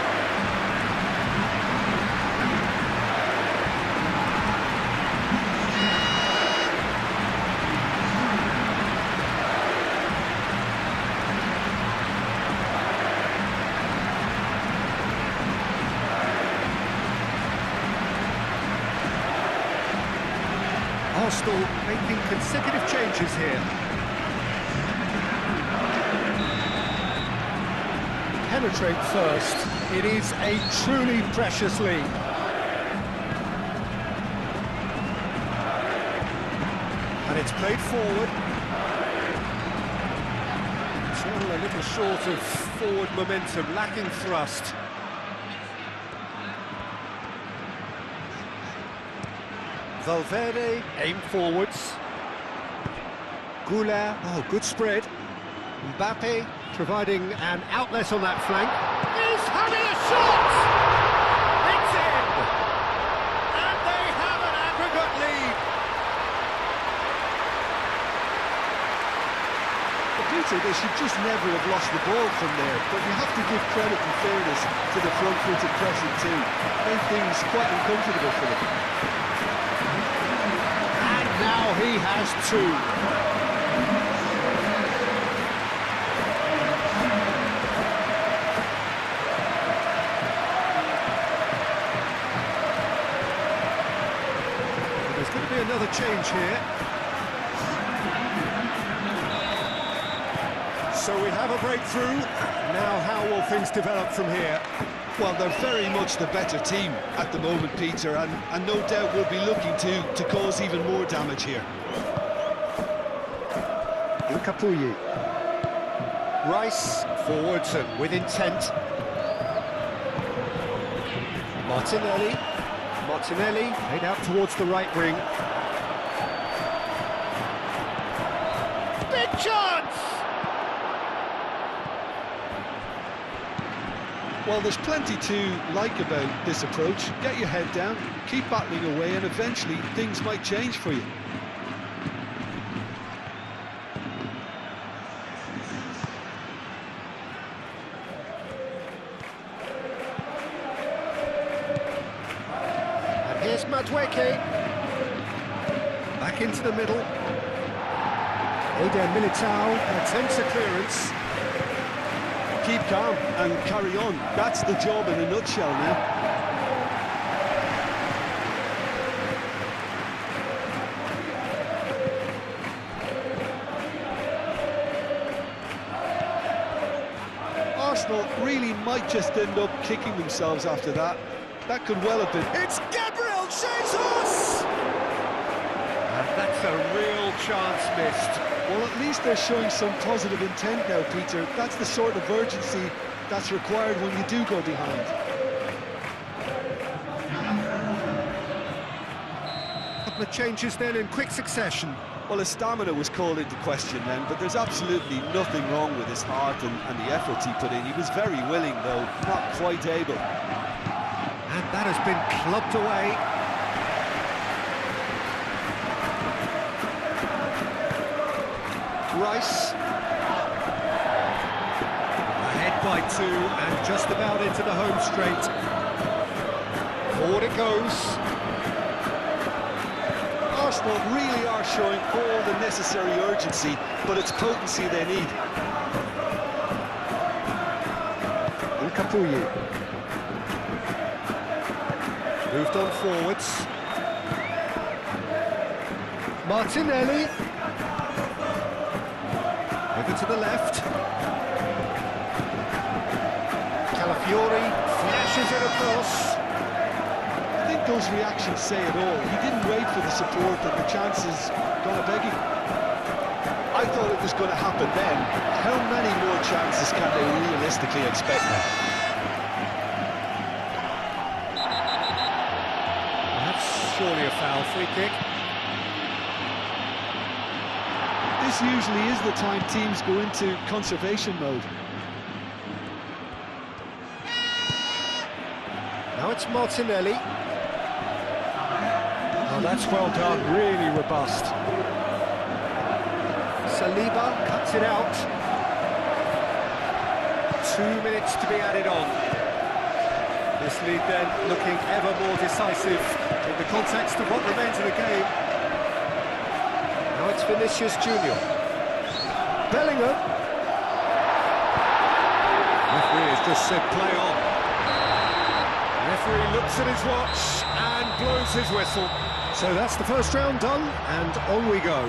Arsenal making consecutive changes here. Penetrate first. It is a truly precious lead. And it's played forward. Still a little short of forward momentum, lacking thrust. Valverde, aim forwards. Goulart, oh, good spread. Mbappe providing an outlet on that flank. He's having a shot! It's in! And they have an aggregate lead. Peter, they should just never have lost the ball from there, but you have to give credit and fairness to the front-footed pressing too. Made things quite uncomfortable for them. Now he has two. There's going to be another change here. So we have a breakthrough. Now how will things develop from here? Well, they're very much the better team at the moment, Peter, and no doubt will be looking to cause even more damage here. Capuyi. Rice forwards and with intent. Martinelli. Martinelli made out towards the right wing. Big chance! Well, there's plenty to like about this approach. Get your head down, keep battling away, and eventually things might change for you. And here's Madueke. Back into the middle. Eder Militao attempts a clearance. Keep calm and carry on. That's the job in a nutshell now. Arsenal really might just end up kicking themselves after that. That could well have been. It's Gabriel Jesus! And that's a real chance missed. Well, at least they're showing some positive intent now, Peter. That's the sort of urgency that's required when you do go behind. A couple of changes then in quick succession. Well, his stamina was called into question then, but there's absolutely nothing wrong with his heart and the efforts he put in. He was very willing, though, not quite able. And that has been clubbed away. Rice. Ahead by two and just about into the home straight. Forward it goes. Arsenal really are showing all the necessary urgency, but it's potency they need. Capuyi. Moved on forwards. Martinelli. Over to the left. Calafiori flashes it across. I think those reactions say it all. He didn't wait for the support and the chances gonna beg him. I I thought it was going to happen then. How many more chances can they realistically expect now? That's surely a foul. Free kick. This usually is the time teams go into conservation mode. Now it's Martinelli. Oh, that's well done, really robust. Saliba cuts it out. 2 minutes to be added on. This lead then looking ever more decisive in the context of what remains of the game. Now it's Vinicius Junior. Bellingham. Referee has just said play on. Referee looks at his watch and blows his whistle. So that's the first round done, and on we go.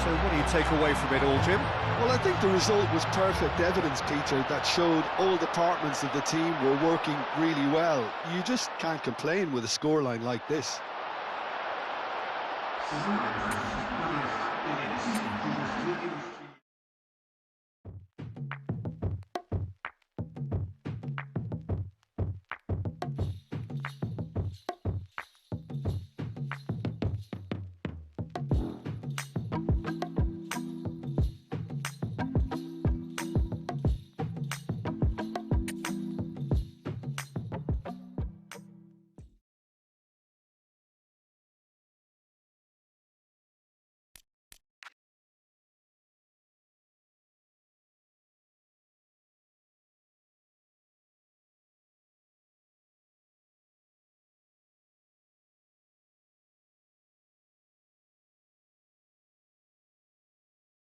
So what do you take away from it all, Jim? Well, I think the result was perfect evidence, Peter, that showed all departments of the team were working really well. You just can't complain with a scoreline like this.